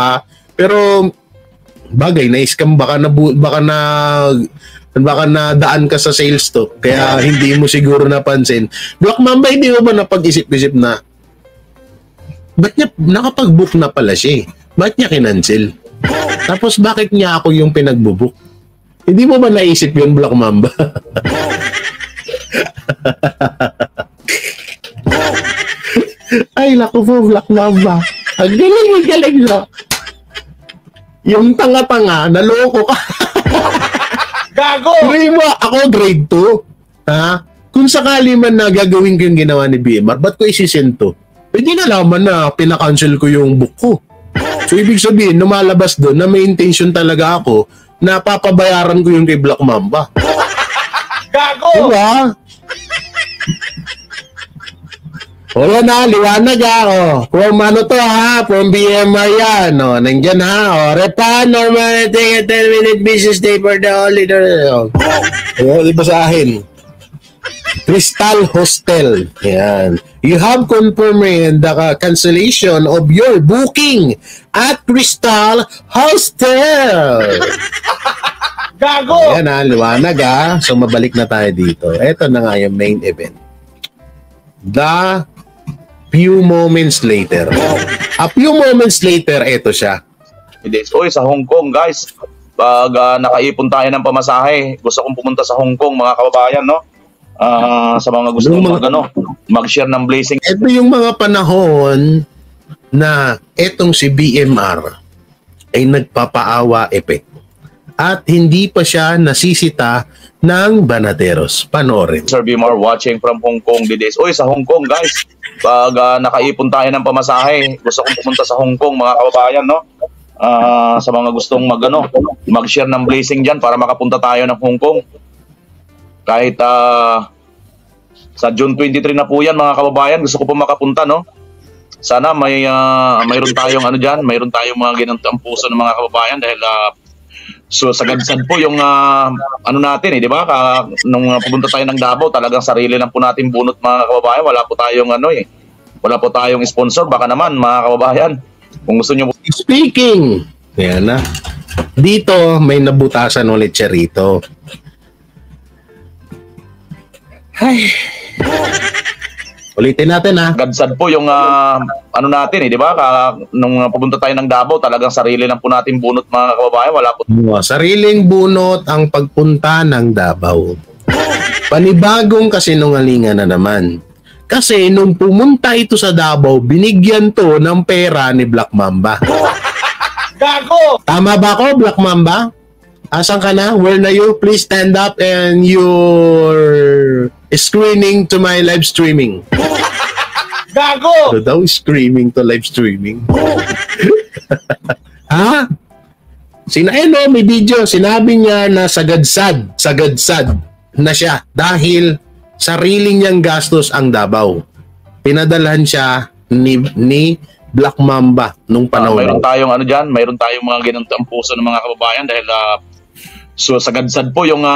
Speaker 2: pero bagay na scam baka na daan ka sa sales to kaya hindi mo siguro napansin. Black Mamba, hindi mo ba napag-isip-isip na ba't niya nakapag-book na pala siya? Ba't niya kinancel? Tapos bakit niya ako yung pinagbubook? Hindi mo ba naisip yun, Black Mamba? Ay, naku po, Black Mamba. Ang galing na. Yung tanga-tanga, naloko ka.
Speaker 3: Gago!
Speaker 2: Tuloy mo, ako grade 2. Ha? Kung sakali man na gagawin ko yung ginawa ni BMR, ba't ko isisend to? Hindi nalaman na pinakancel ko yung book ko. So, ibig sabihin, lumalabas doon na may intention talaga ako na papabayaran ko yung kay Black Mamba.
Speaker 3: Gago!
Speaker 2: Diba? Wala na, liwanag From ano to from BMR yan. Nandyan Repa, normal, take a 10-minute business day for the holiday. Basahin. Crystal Hostel. Yan. You have confirmed the cancellation of your booking at Crystal Hostel.
Speaker 3: Gago!
Speaker 2: Yan liwanag So mabalik na tayo dito. Ito na nga yung main event. The few moments later. A few moments later, ito siya.
Speaker 5: Oy, sa Hong Kong, guys. Pag nakaipon tayo ng pamasahe, gusto kong pumunta sa Hong Kong, mga kababayan, no? Sa mga gusto mag-share ng blessing.
Speaker 2: Ito yung mga panahon na etong si BMR ay nagpapaawa effect. At hindi pa siya nasisita ng banateros. Panoorin.
Speaker 5: Sir BMR watching from Hong Kong today. Oy, sa Hong Kong, guys. Pag nakaipon tayo ng pamasahe, gusto kong pumunta sa Hong Kong, mga kababayan, no? Sa mga gustong mag-share ng blessing dyan para makapunta tayo ng Hong Kong. Kahit sa June 23 na po yan, mga kababayan, gusto ko po makapunta, no? Sana mayroon tayong mayroon tayong mga ginantang puso ng mga kababayan dahil so sagad-sad po yung natin, di ba? Nung pumunta tayo ng Davao, talagang sarili lang po natin bunot, mga kababayan. Wala po tayong wala po tayong sponsor, baka naman, mga kababayan. Kung gusto niyo po.
Speaker 2: Speaking, yan na. Dito may nabutasan ulit siya rito. Ay. Ulitin natin
Speaker 5: Gadsad po yung natin, di ba? Nung pumunta tayo ng Davao, talagang sarili lang po natin bunot, mga kababayan. Wala po.
Speaker 2: Sariling bunot ang pagpunta ng Davao. Panibagong kasinungalingan na naman. Kasi nung pumunta ito sa Davao, binigyan to ng pera ni Black Mamba.
Speaker 3: Gago!
Speaker 2: Tama ba ako, Black Mamba? Asan ka na? Where na you? Please stand up and you're screening to my live streaming.
Speaker 3: Gago!
Speaker 2: So daw screaming to live streaming. Ha? May video. Sinabi niya na sagadsad na siya dahil sarili niyang gastos ang Davao. Pinadalhan siya ni Black Mamba nung panahon.
Speaker 5: Mayroon tayong mayroon tayong mga ginantang puso ng mga kababayan dahil so sagadsad po yung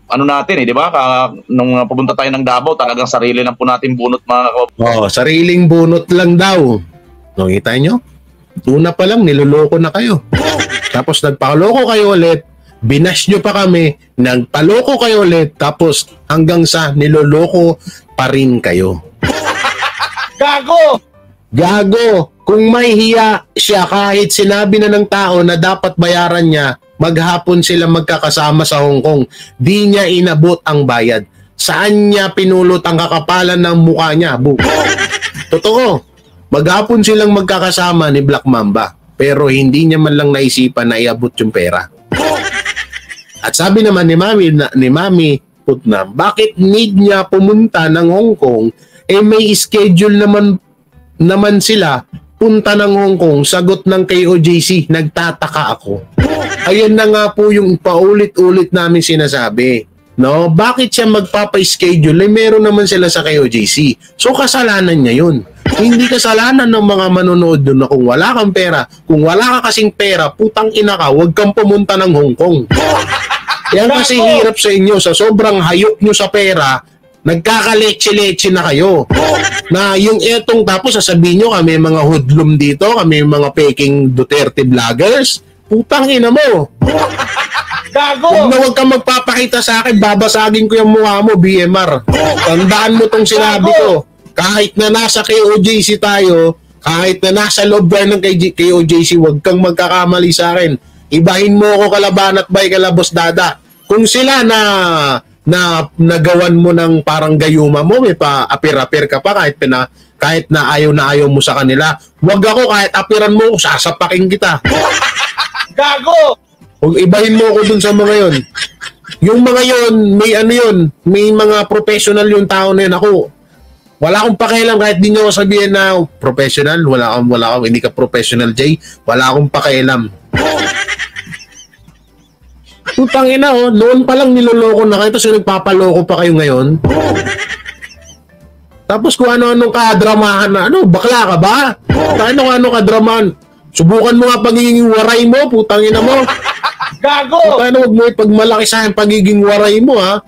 Speaker 5: natin, di ba? Nung pumunta tayo ng Davao, talagang sarili lang po natin bunot, mga kababayan.
Speaker 2: Sariling bunot lang daw. Nakita nyo? Una pa lang, niloloko na kayo. Tapos nagpaloko kayo ulit, binash nyo pa kami, nagpaloko kayo ulit, tapos hanggang sa niloloko pa rin kayo.
Speaker 3: Gago!
Speaker 2: Gago! Kung may hiya siya kahit sinabi na ng tao na dapat bayaran niya, maghapon sila magkakasama sa Hong Kong. Di niya inabot ang bayad. Saan niya pinulot ang kakapalan ng mukha niya? Totoo. Maghapon silang magkakasama ni Black Mamba. Pero hindi niya man lang naisipan na iabot yung pera. At sabi naman ni Mami Putnam, bakit need niya pumunta ng Hong Kong? May schedule naman sila punta ng Hong Kong, sagot ng KOJC, nagtataka ako. Ayan na nga po yung paulit-ulit namin sinasabi. No? Bakit siya magpapa-schedule? Meron naman sila sa KOJC. So kasalanan niya yun. Hindi kasalanan ng mga manonood doon na kung wala kang pera, kung wala ka kasing pera, putang ina ka, huwag kang pumunta ng Hong Kong. Yan kasi hirap sa inyo, sa sobrang hayok nyo sa pera, nagkakaletse-letse na kayo. Na yung etong tapos sasabihin nyo kami mga hoodlum dito, kami mga peking Duterte vloggers, putang ina mo.
Speaker 3: Gago!
Speaker 2: Huwag kang magpapakita sa akin, babasagin ko yung mukha mo, BMR. Tandaan mo tong sinabi ko. Kahit na nasa KOJC tayo, kahit na nasa loob ng KOJC, huwag kang magkakamali sa akin. Ibahin mo ako kalaban at bay kalabos dada. Kung sila na nagawan mo ng parang gayuma mo, may pa-apir-apir ka pa kahit na ayaw mo sa kanila. Huwag ako, kahit apiran mo, sasapakin kita.
Speaker 3: Gago!
Speaker 2: Huwag ibahin mo ako dun sa mga yon. Yung mga yon, may ano yun, may mga professional yung tao na yun. Ako, wala akong pakialam kahit di nyo sabihin na professional, wala akong, hindi ka professional, Jay. Wala akong pakialam. Putang ina, oh, noon pa lang niloloko na kayo, tapos nagpapaloko pa kayo ngayon. Tapos kung ano-anong kadramahan na, bakla ka ba? Ano kadramahan? Subukan mo nga pagiging waray mo, putang ina mo.
Speaker 3: Gago!
Speaker 2: Paano wag mo ipagmalaki sa akin pagiging waray mo, ha?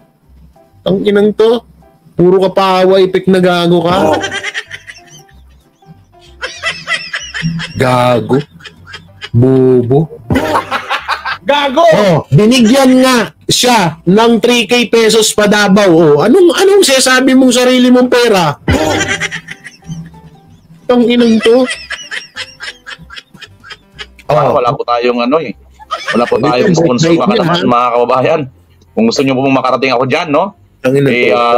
Speaker 2: Tang inang to. Puro ka paawa, ipik na gago ka. Gago. Bobo.
Speaker 3: Gago!
Speaker 2: Oh, binigyan nga siya ng 3K pesos pa Davao. Oh, anong sinasabi mong sarili mong pera? Tang inang to.
Speaker 5: Wala po tayong wala po tayong sponsor mga kababayan. Kung gusto niyo po makarating ako diyan, no?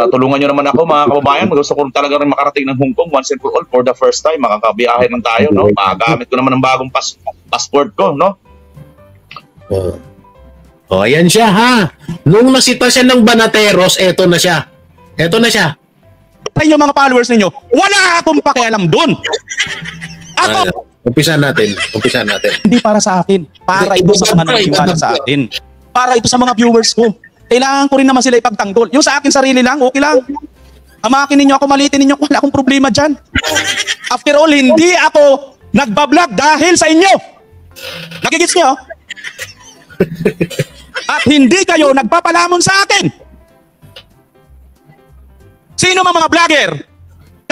Speaker 5: Tulungan niyo naman ako mga kababayan. Gusto ko talaga rin makarating ng Hong Kong once and for all for the first time. Makakabiyahe lang tayo, no? Makagamit ko naman ng bagong passport ko, no?
Speaker 2: Ayan siya, ha? Nung nasita siya ng Banateros, eto na siya.
Speaker 4: Sa inyo mga followers ninyo, wala akong pakialam doon. Ako,
Speaker 2: Umpisan natin.
Speaker 4: hindi para sa akin. Para ito sa mga naniniwala sa atin. Para ito sa mga viewers ko. Kailangan ko rin naman sila ipagtanggol. Yung sa akin sarili lang, okay lang. Amakin ninyo ako, malitin ninyo ako, wala akong problema dyan. After all, hindi ako nagbablog dahil sa inyo. Nakikits nyo? At hindi kayo nagpapalamon sa akin. Sino mga vlogger?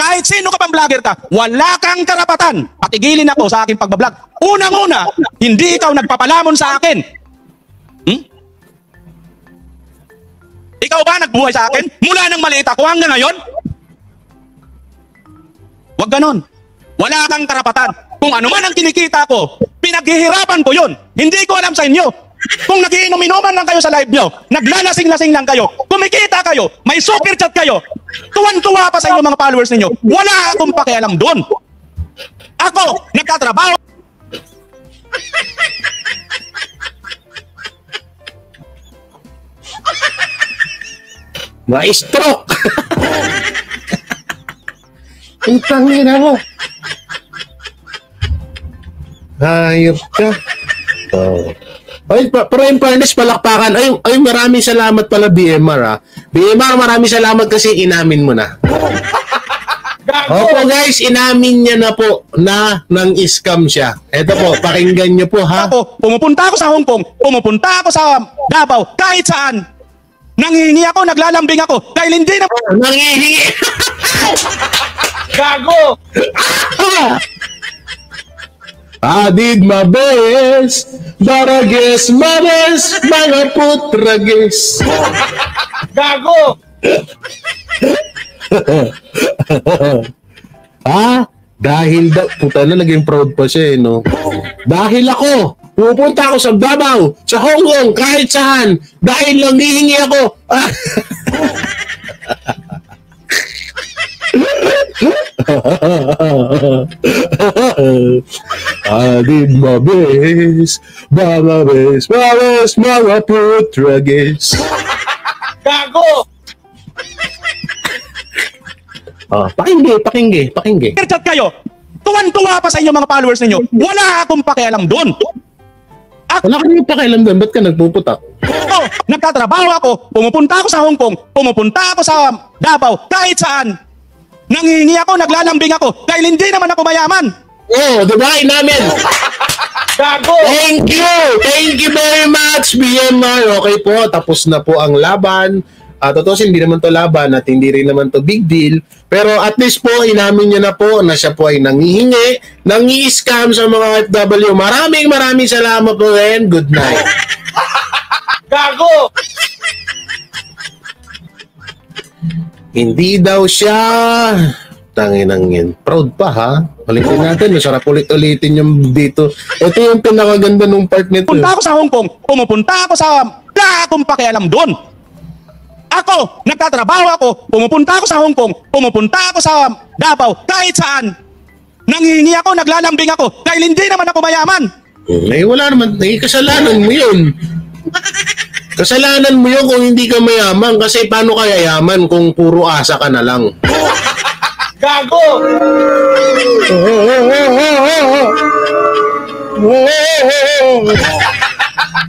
Speaker 4: Kahit sino ka pang vlogger ka, wala kang karapatan. Patigilin ako sa aking pagbablog. Unang-una, hindi ikaw nagpapalamon sa akin. Ikaw ba nagbuhay sa akin? Mula nang maliit ako hanggang ngayon? Huwag ganon. Wala kang karapatan. Kung ano man ang kinikita ko, pinaghihirapan ko yun. Hindi ko alam sa inyo. Kung nagiinom-inuman lang kayo sa live nyo, naglalasing-lasing lang kayo, kumikita kayo, may super chat kayo, tuwan-tuwa pa sa inyo mga followers ninyo, wala akong pakialam doon. Ako, nagtatrabaho.
Speaker 2: Ma-stroke! Utang ina mo. Hayop ka. Ay, pero in fairness, palakpakan. Ay, maraming salamat pala, BMR, ha. BMR, maraming salamat kasi inamin mo na. Opo, guys, inamin niya na po na nang scam siya. Eto po, pakinggan niyo po, ha.
Speaker 4: Ako, pumupunta ako sa Hong Kong, pumupunta ako sa Davao, kahit saan. Nanghihingi ako, naglalambing ako, dahil hindi na...
Speaker 2: Nanghihingi!
Speaker 3: Gago!
Speaker 2: I did my best, but I guess my best, mga putragis.
Speaker 3: Gago!
Speaker 2: Dahil puta na, naging proud pa siya, no? Dahil ako, pupunta ako sa Davao, sa Hong Kong, kahit saan, dahil lang hihingi ako. I did my best, mga putragis.
Speaker 3: Gago!
Speaker 2: Pakingge.
Speaker 4: Chat kayo, tuwan-tuwa pa sa inyo mga followers ninyo, wala akong pakialam doon.
Speaker 2: Wala ka nang pakialam doon, ba't ka nagpuputak?
Speaker 4: Ako, nagtatrabaho ako, pumupunta ako sa Hong Kong, pumupunta ako sa Davao, kahit saan. Nanghihingi ako, naglalambing ako, dahil hindi naman ako mayaman.
Speaker 2: Oh, di ba? Inamin.
Speaker 3: Gago!
Speaker 2: Thank you! Thank you very much, BMR. Okay po, tapos na po ang laban. Totoo, hindi naman to laban at hindi rin naman to big deal. Pero at least po, inamin niya na po na siya po ay nanghihingi, nangi-scam sa mga FW. Maraming salamat po rin. Good night.
Speaker 3: Gago!
Speaker 2: Hindi daw siya... Tanginang yan. Proud pa ha? Ulitin natin. Masarap ulit-ulitin yung dito. Ito yung pinakaganda nung part nito.
Speaker 4: Punta ako sa Hong Kong, pumupunta ako sa... Wala akong pakialam doon. Ako, nagtatrabaho ako, pumupunta ako sa Hong Kong, pumupunta ako sa Davao, kahit saan. Nanghihingi ako, naglalambing ako, dahil hindi naman ako mayaman.
Speaker 2: Wala naman. Kasalanan mo yun. Kasalanan mo yun kung hindi ka mayaman. Kasi paano ka yayaman kung puro asa ka na lang?
Speaker 3: Gago!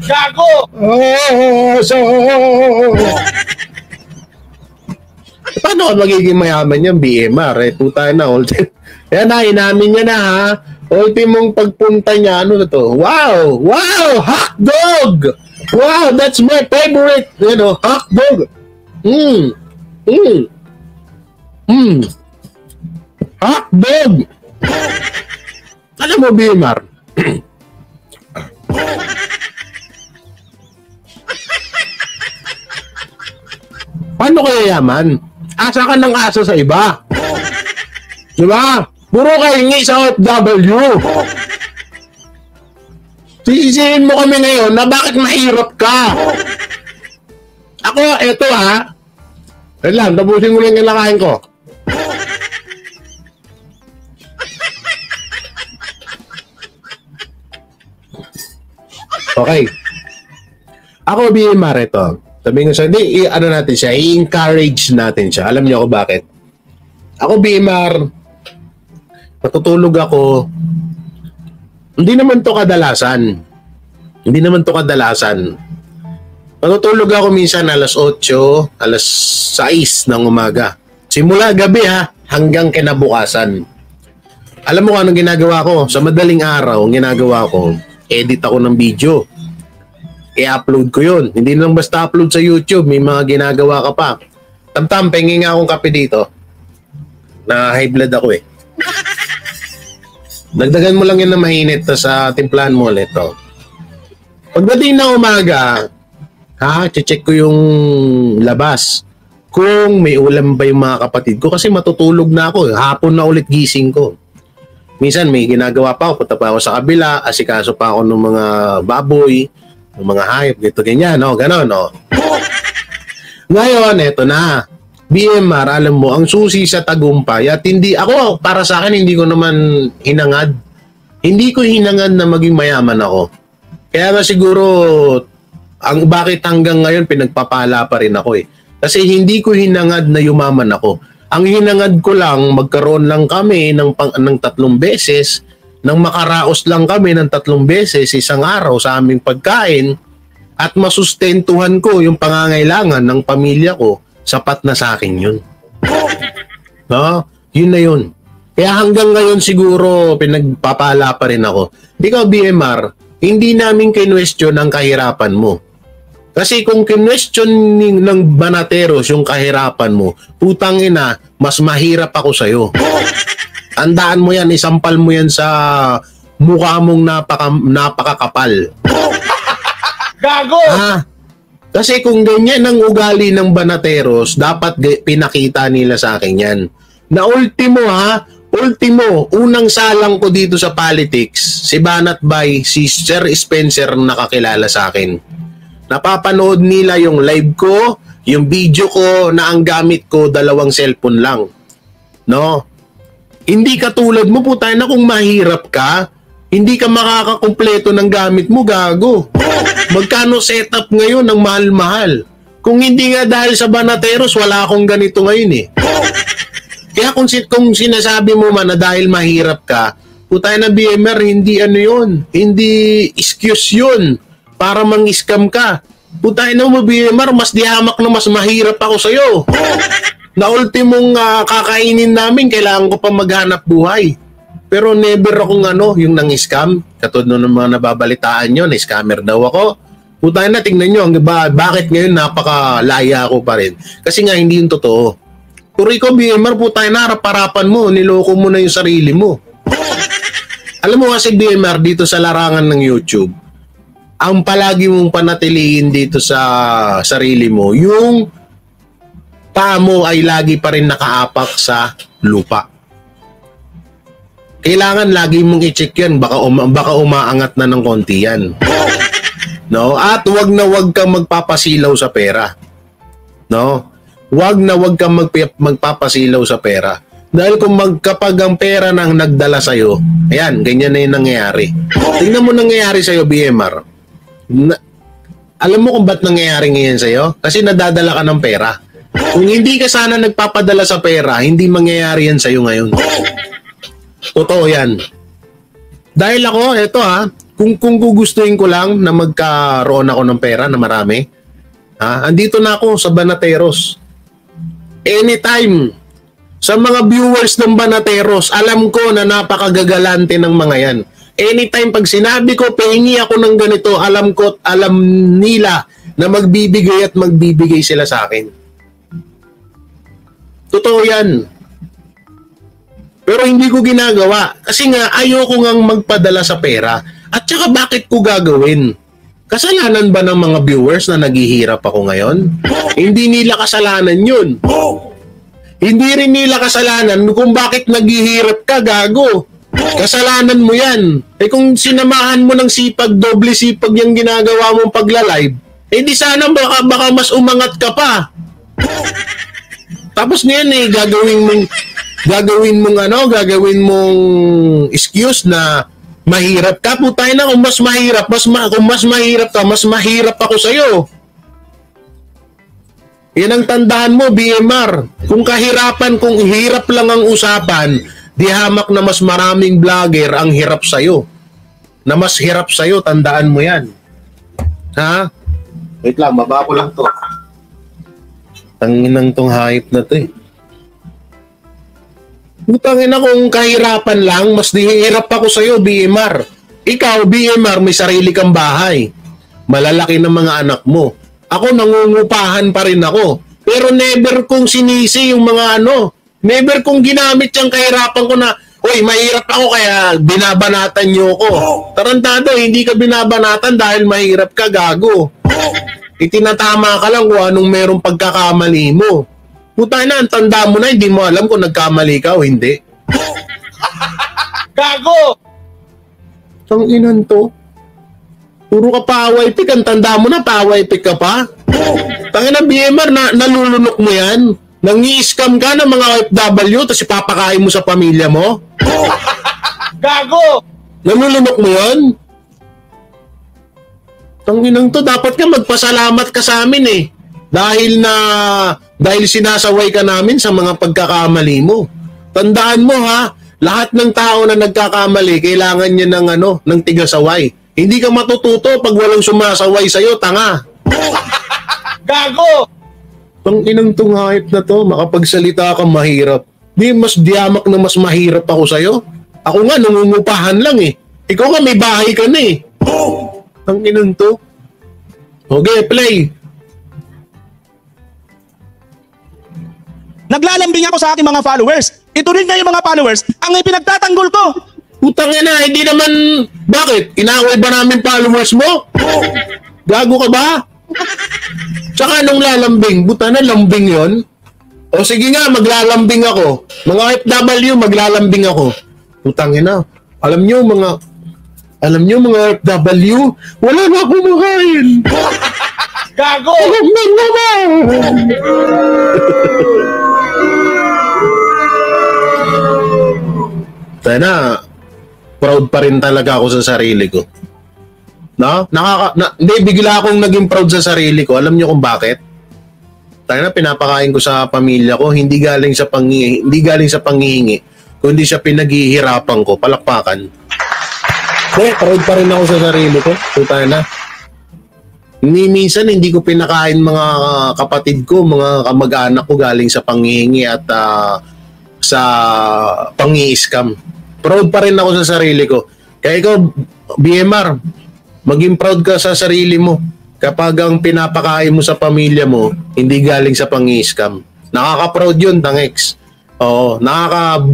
Speaker 3: Gago!
Speaker 2: Paano ka magiging mayaman yan, BMR? Tayo na, Yan na, inamin niya na ha. Ultimong pagpunta niya, ano na to? Wow! Wow! Hotdog! Wow, that's my favorite, hotdog. Hotdog! Alam mo, BMR? Paano kaya yaman? Asa ka ng asa sa iba. Diba? Puro ka hingi sa OFW. Sisihin mo kami ngayon na bakit mahirap ka. Ako, eto ha. Wait lang, tapusin mo lang yung nakain ko. Okay. Ako, BMR, ito. Sabi nga siya, ano natin siya, i-encourage natin siya. Alam niyo ako bakit? Ako, BMR, matutulog ako. Hindi naman to kadalasan. Matutulog ako minsan alas 8, alas 6 ng umaga. Simula gabi ha, hanggang kinabukasan. Alam mo kung anong ginagawa ko? Sa madaling araw, ang ginagawa ko, edit ako ng video. I-upload ko yun. Hindi lang basta upload sa YouTube. May mga ginagawa ka pa. Tamtam, pengi nga akong kape dito. Na high blood ako eh. Dagdagan mo lang yun na mainit sa timplahan mo ulit. Oh. Pagdating na umaga, check ko yung labas. Kung may ulam ba yung mga kapatid ko. Kasi matutulog na ako. Hapon na ulit gising ko. Minsan may ginagawa pa ako. Punta pa ako sa kabila. Asikaso pa ako ng mga baboy. Ng mga hayop. Gito ganyan. No? Ganon. No? Ngayon, eto na. BMR, alam mo, ang susi sa tagumpay. At hindi, ako, para sa akin, hindi ko naman hinangad. Hindi ko hinangad na maging mayaman ako. Kaya nga siguro, bakit hanggang ngayon pinagpapala pa rin ako eh. Kasi hindi ko hinangad na yumaman ako. Ang hinangad ko lang, magkaroon lang kami ng 3 beses, nang makaraos lang kami ng 3 beses isang araw sa aming pagkain at masustentuhan ko yung pangangailangan ng pamilya ko, sapat na sa akin yun. No? Yun na yun. Kaya hanggang ngayon siguro pinagpapala pa rin ako. Ikaw, BMR, hindi namin kinwestiyon ang kahirapan mo. Kasi kung kinwestiyon ng Banateros yung kahirapan mo, putang ina, mas mahirap ako sa'yo. Tandaan mo yan, isampal mo yan sa mukha mong napakakapal.
Speaker 3: Gago!
Speaker 2: Kasi kung ganyan ang ugali ng Banateros, dapat pinakita nila sa akin yan. Na ultimo unang salang ko dito sa politics, si Banat Bay, si Sir Spencer nakakilala sa akin. Napapanood nila yung live ko, yung video ko na ang gamit ko 2 cellphone lang. No? Hindi katulad mo po tayo na kung mahirap ka, hindi ka makakakumpleto ng gamit mo, gago. Magkano setup ngayon ng mahal-mahal? Kung hindi nga dahil sa Banateros, wala akong ganito ngayon eh. Kaya kung sinasabi mo man na dahil mahirap ka, putay na BMR, hindi ano yun. Hindi excuse yun para mang-scam ka. Putay na mo BMR, mas dihamak na mas mahirap ako sa'yo. na ultimong kakainin namin, kailangan ko pa maghanap buhay. Pero never akong yung nang-scam. Katulad ng mga nababalitaan nyo, na-scammer daw ako. Putay na, tingnan nyo, bakit ngayon napakalaya ako pa rin? Kasi nga, hindi yung totoo. Puri ko, BMR, putay na, harap-harapan mo, niloko mo na yung sarili mo. Alam mo kasi, BMR, dito sa larangan ng YouTube, ang palagi mong panatiliin dito sa sarili mo, yung paa mo ay lagi pa rin nakaapak sa lupa. Kailangan lagi mong i-check yan, baka umaangat na ng konti yan. No? At wag na wag kang magpapasilaw sa pera. No? Wag na wag kang magpapasilaw sa pera. Dahil kapag ang pera nang nagdala sa'yo, ayan, ganyan na yung nangyayari. Tingnan mo nangyayari sa'yo, BMR. Alam mo kung ba't nangyayari ngayon sa'yo? Kasi nadadala ka ng pera. Kung hindi ka sana nagpapadala sa pera, hindi mangyayari yan sa'yo ngayon. Totoo yan. Dahil ako, kung gugustuhin ko lang na magkaroon ako ng pera na marami, andito na ako sa Banateros. Anytime, sa mga viewers ng Banateros, alam ko na napakagagalante ng mga yan. Anytime, pag sinabi ko, pahingi ako ng ganito, alam nila na magbibigay at magbibigay sila sa akin. Totoo yan. Pero hindi ko ginagawa. Kasi nga, ayoko ngang magpadala sa pera. At saka bakit ko gagawin? Kasalanan ba ng mga viewers na naghihirap ako ngayon? Hindi nila kasalanan yun. Hindi rin nila kasalanan kung bakit naghihirap ka, gago. Kasalanan mo yan. Kung sinamahan mo ng sipag, doble sipag yung ginagawa mong pagla-live, di sana baka mas umangat ka pa. Tapos ngayon gagawin mong excuse na mahirap ka. Putay na, kung mas mahirap ka, mas mahirap ako sa'yo. Yan ang tandaan mo, BMR. Kung hirap lang ang usapan, di hamak na mas maraming vlogger ang hirap sa'yo. Na mas hirap sa'yo, tandaan mo yan. Ha? Wait lang, baba ko lang to. Tanginang tong hype na to eh. Utangin na, kung kahirapan lang, mas dihirap ako sa'yo, BMR. Ikaw, BMR, may sarili kang bahay. Malalaki ng mga anak mo. Ako, nangungupahan pa rin ako. Pero never kong sinisi yung mga never kong ginamit yung kahirapan ko na, uy, mahirap ako kaya binabanatan niyo ko. Tarantado, hindi ka binabanatan dahil mahirap ka, gago. Itinatama ka lang kung anong merong pagkakamali mo. Puta na, ang tanda mo na, hindi mo alam kung nagkamali ka o hindi.
Speaker 3: Gago!
Speaker 2: Ang inan to. Puro ka paway pick, ang tanda mo na, paway pick ka pa. Tangina, BMR, nalulunok mo yan. Nangi-scam ka ng mga OFW, tapos ipapakain mo sa pamilya mo.
Speaker 3: Gago!
Speaker 2: Nalulunok mo yan? Tanginang to, dapat ka magpasalamat ka sa amin eh. Dahil sinasaway ka namin sa mga pagkakamali mo. Tandaan mo ha, lahat ng tao na nagkakamali, kailangan niya ng tigasaway. Hindi ka matututo pag walang sumasaway sa'yo, tanga.
Speaker 3: Gago!
Speaker 2: Tanginang tong hype na to, makapagsalita ka mahirap. Di mas diyamak na mas mahirap ako sa'yo. Ako nga, nangungupahan lang eh. Ikaw nga, may bahay ka na eh. Tanginang to. Okay, play.
Speaker 4: Naglalambing ako sa aking mga followers. Ito rin nga yung mga followers ang ipinagtatanggol ko.
Speaker 2: Putang ina, hindi naman, bakit? Inaway ba namin followers mo? Gago ka ba? Tsaka anong lalambing? Buta na, lambing yon. O sige nga, maglalambing ako. Mga FW, maglalambing ako. Putang ina, alam nyo mga FW, wala na akong makain.
Speaker 3: Gago!
Speaker 2: Alam na naman! Sana, proud pa rin talaga ako sa sarili ko. No? Hindi, bigla akong naging proud sa sarili ko. Alam niyo kung bakit? Sana pinapakain ko sa pamilya ko, hindi galing sa panghihingi, kundi sa pinaghihirapan ko, palakpakan. Proud pa rin ako sa sarili ko. Puta na. Minsan hindi ko pinakain mga kapatid ko, mga kamag-anak ko galing sa panghihingi at sa pangi-scam. Proud pa rin ako sa sarili ko. Kaya ikaw, BMR, maging proud ka sa sarili mo kapag ang pinapakain mo sa pamilya mo hindi galing sa pangi-scam. Nakaka-proud yun, Tangex. Oo,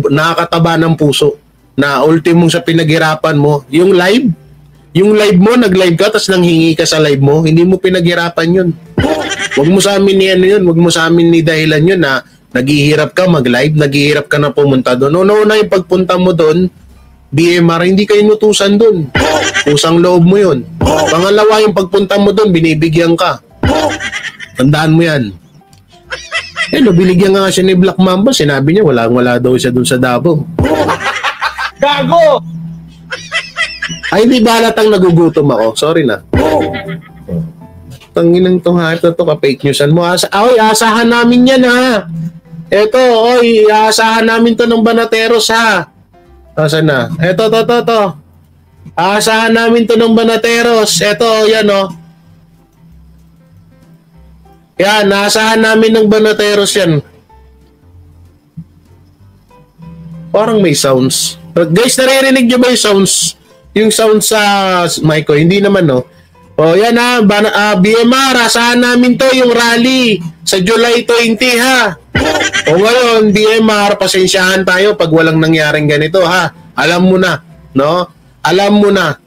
Speaker 2: nakakataba ng puso na ultimong sa pinaghirapan mo. Yung live mo, nag-live ka tapos nanghingi ka sa live mo, hindi mo pinaghirapan yun. Wag mo sa amin ni ano yun, wag mo sa amin ni dahilan yun na naghihirap ka mag-live, naghihirap ka na pumunta doon. Una yung pagpunta mo doon, BMR, hindi kayo nutusan doon. Pusang loob mo yun. Pangalawa yung pagpunta mo doon, binibigyan ka. Tandaan mo yan. Binigyan nga siya ni Black Mamba, sinabi niya wala daw siya doon sa Davao.
Speaker 3: Gago!
Speaker 2: Ay, hindi ba halatang nagugutom ako? Sorry na. Tanginang tong hype na to, ka-fake newsan mo. Asahan namin yan, ha? Eto, aasahan namin to ng Banateros, ha? Asan na? Eto, to. Aasahan namin to ng Banateros. Eto, yan, oh. Yan, naasahan namin ng Banateros yan. Parang may sounds. Guys, naririnig nyo ba yung sounds? Yung sound sa mic ko, hindi naman, no? O, yan ha, BMR, asahan namin to, yung rally sa July 20, ha? O ngayon, BMR, pasensyahan tayo pag walang nangyaring ganito, ha? Alam mo na, no? Alam mo na.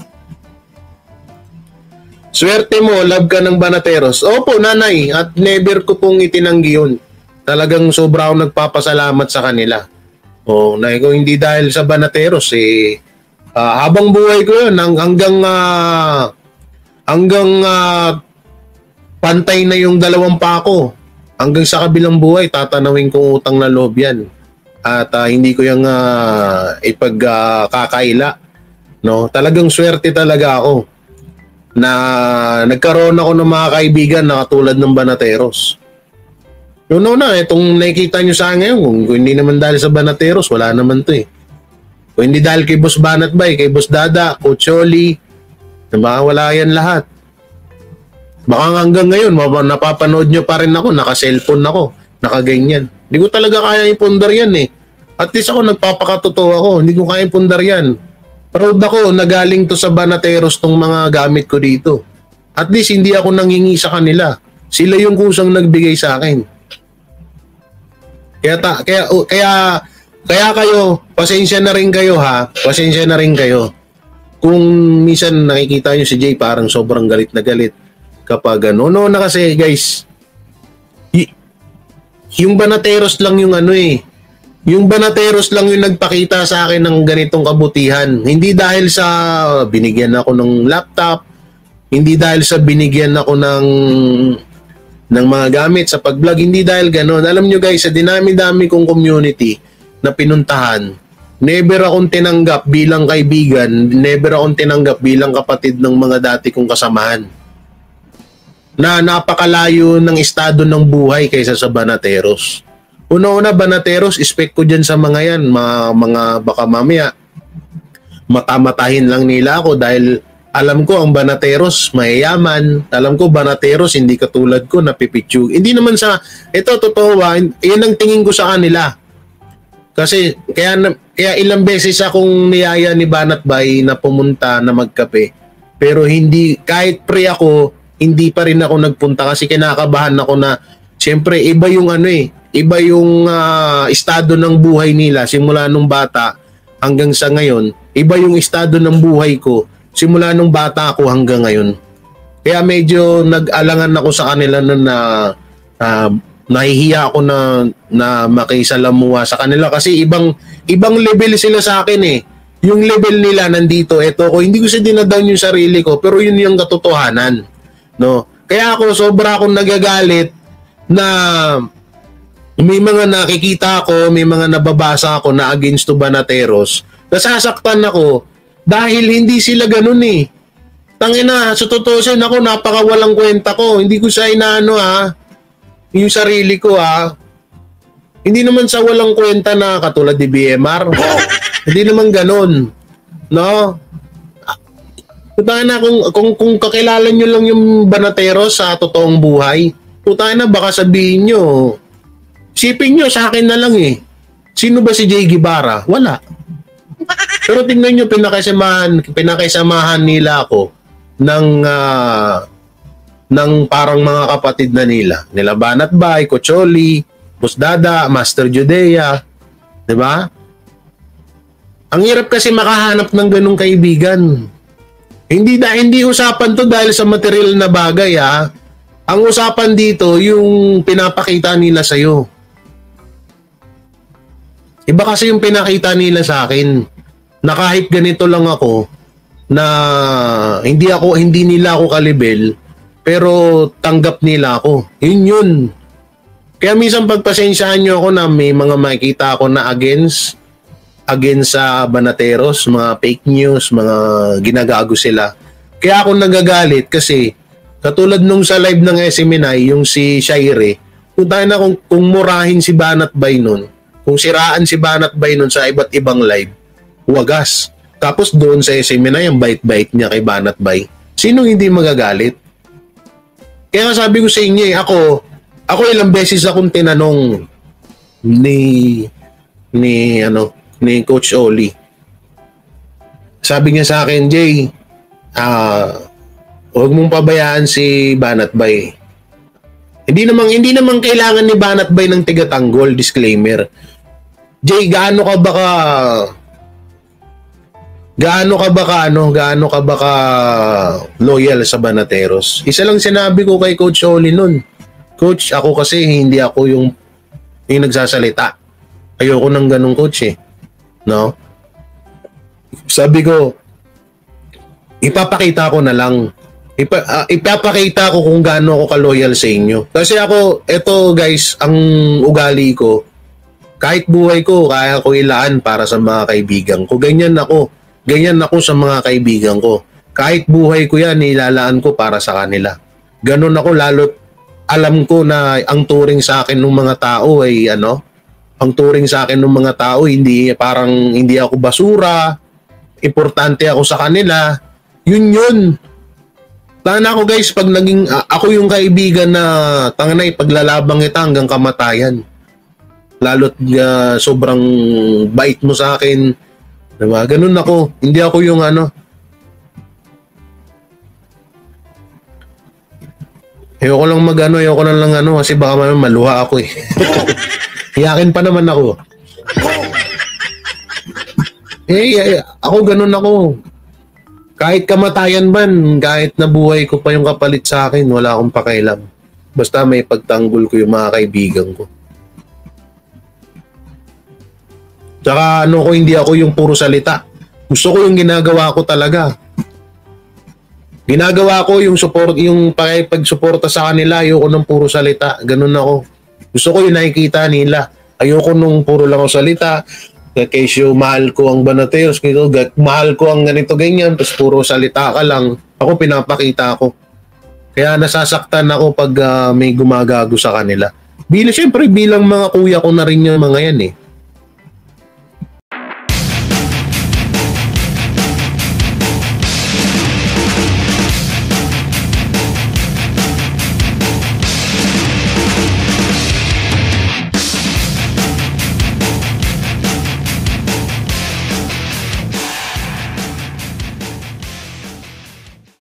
Speaker 2: Swerte mo, love ka ng Banateros. Opo, nanay, at never ko pong itinanggi yun. Talagang sobra akong nagpapasalamat sa kanila. O, nay ko, hindi dahil sa Banateros, habang buhay ko yun, hanggang pantay na yung dalawang pako. Hanggang sa kabilang buhay, tatanawin kong utang na loob yan. At hindi ko yung ipagkakaila. No? Talagang swerte talaga ako na nagkaroon ako ng mga kaibigan na katulad ng Banateros. Na, itong nakikita nyo sa akin ngayon, kung hindi naman dahil sa Banateros, wala naman to Kung hindi dahil kay Boss Banat Bay, kay Boss Dada, Coach Oli, wala yan lahat. Baka hanggang ngayon, napapanood nyo pa rin ako, naka-cellphone ako, nakaganyan. Hindi ko talaga kaya ipundar yan At least ako, nagpapakatotoo ako, hindi ko kaya ipundar yan. Proud ako, nagaling to sa Banateros tong mga gamit ko dito. At least, hindi ako nanghingi sa kanila. Sila yung kusang nagbigay sa akin. Kaya kayo, pasensya na rin kayo, ha? Pasensya na rin kayo. Kung minsan nakikita nyo si Jay parang sobrang galit na galit kapag no na kasi guys, yung Banateros lang yung yung Banateros lang yung nagpakita sa akin ng ganitong kabutihan. Hindi dahil sa binigyan ako ng laptop, hindi dahil sa binigyan ako ng mga gamit sa pag-vlog, hindi dahil gano'n. Alam nyo guys, sa dinami-dami kong community na pinuntahan, never akong tinanggap bilang kaibigan, never akong tinanggap bilang kapatid ng mga dati kong kasamahan. Na napakalayo ng estado ng buhay kaysa sa Banateros. Una-una, Banateros, expect ko dyan sa mga yan, mga baka mamaya, matamatahin lang nila ako dahil alam ko ang Banateros mayayaman. Alam ko Banateros hindi katulad ko napipitsug. Hindi naman ito totoo yan ang tingin ko sa kanila. Kasi kaya ilang beses akong niyaya ni Banat Bay na pumunta na magkape. Pero hindi, kahit pre ako, hindi pa rin ako nagpunta kasi kinakabahan ako na siyempre iba yung iba yung estado ng buhay nila simula nung bata hanggang sa ngayon. Iba yung estado ng buhay ko simula nung bata ako hanggang ngayon. Kaya medyo nag-alangan ako sa kanila na nahihiya ako na makisalamuha sa kanila kasi ibang level sila sa akin Yung level nila nandito, eto ko, hindi ko siya dinadown yung sarili ko, pero yun yung katotohanan. No? Kaya ako, sobra akong nagagalit na may mga nakikita ako, may mga nababasa ako na against to Banateros. Nasasaktan ako dahil hindi sila ganun Tangina, sa totoo siya, napakawalang kwenta ko. Hindi ko siya inaano yung sarili ko Hindi naman sa walang kwenta na katulad ni BMR. Hindi naman ganun. No? Puta na, kung kakilala nyo lang yung Banateros sa totoong buhay, puta na, baka sabihin nyo, sipin nyo sa akin na lang eh. Sino ba si Jay Guevara? Wala. Pero tingnan nyo, pinakaisamahan nila ako ng parang mga kapatid na nila. Nila Banat Bay, Cocholi, Pusdada, Master Judea. Diba? Ang hirap kasi makahanap ng ganung kaibigan. Hindi usapan to dahil sa material na bagay ha. Ang usapan dito yung pinapakita nila sa'yo. Iba kasi yung pinakita nila sa akin na kahit ganito lang ako na hindi nila ako kalibel pero tanggap nila ako. Yun. Kaya minsan pagpasensyahan nyo ako na may mga makikita ako na against sa Banateros, mga fake news, mga ginagago sila. Kaya ako nagagalit kasi katulad nung sa live ng SMNI, yung si Shaire, punta na kung murahin si Banat Bay nun, kung siraan si Banat Bay nun sa iba't ibang live, wagas. Tapos doon sa SMNI, ang bait-bait niya kay Banat Bay. Sinong hindi magagalit? Kaya sabi ko sa inyo, ako ilang beses akong tinanong ni Coach Oli. Sabi niya sa akin, Jay, huwag mong pabayaan si Banat Bay. Hindi naman kailangan ni Banat Bay ng tigatanggol, disclaimer. Jay, gaano ka ba ka loyal sa Banateros? Isa lang sinabi ko kay Coach Oli nun. Coach, ako kasi hindi ako yung nagsasalita. Ayoko ng ganung coach eh. No? Sabi ko, ipapakita ko na lang. Ipapakita ko kung gaano ako ka-loyal sa inyo. Kasi ako, eto guys, ang ugali ko, kahit buhay ko, kaya ko ilaan para sa mga kaibigan ko. Ganyan ako sa mga kaibigan ko. Kahit buhay ko yan, ilalaan ko para sa kanila. Ganon ako, lalo't alam ko na ang turing sa akin ng mga tao ay ang turing sa akin ng mga tao, hindi ako basura, importante ako sa kanila. Yun. Tana ako guys, pag naging ako yung kaibigan na tanganay, paglalabang kita hanggang kamatayan. Lalo't sobrang bait mo sa akin. Diba? Ganun ako. Hindi ako yung ayoko lang kasi baka maluha ako eh. Hiyakin pa naman ako. Ako ganun ako. Kahit kamatayan man, kahit nabuhay ko pa yung kapalit sa akin, wala akong pakialam. Basta may pagtanggol ko yung mga kaibigan ko. Tsaka hindi ako yung puro salita. Gusto ko yung ginagawa ko talaga. Ginagawa ko yung pagsuporta sa kanila, ayoko ng puro salita. Ganun ako. Gusto ko yung nakikita nila. Ayoko nung puro lang ako salita. Kesyo, mahal ko ang Banateros. Mahal ko ang ganito ganyan. Tapos puro salita ka lang. Ako pinapakita ko. Kaya nasasaktan ako pag may gumagago sa kanila. Siyempre bilang mga kuya ko na rin yung mga yan eh.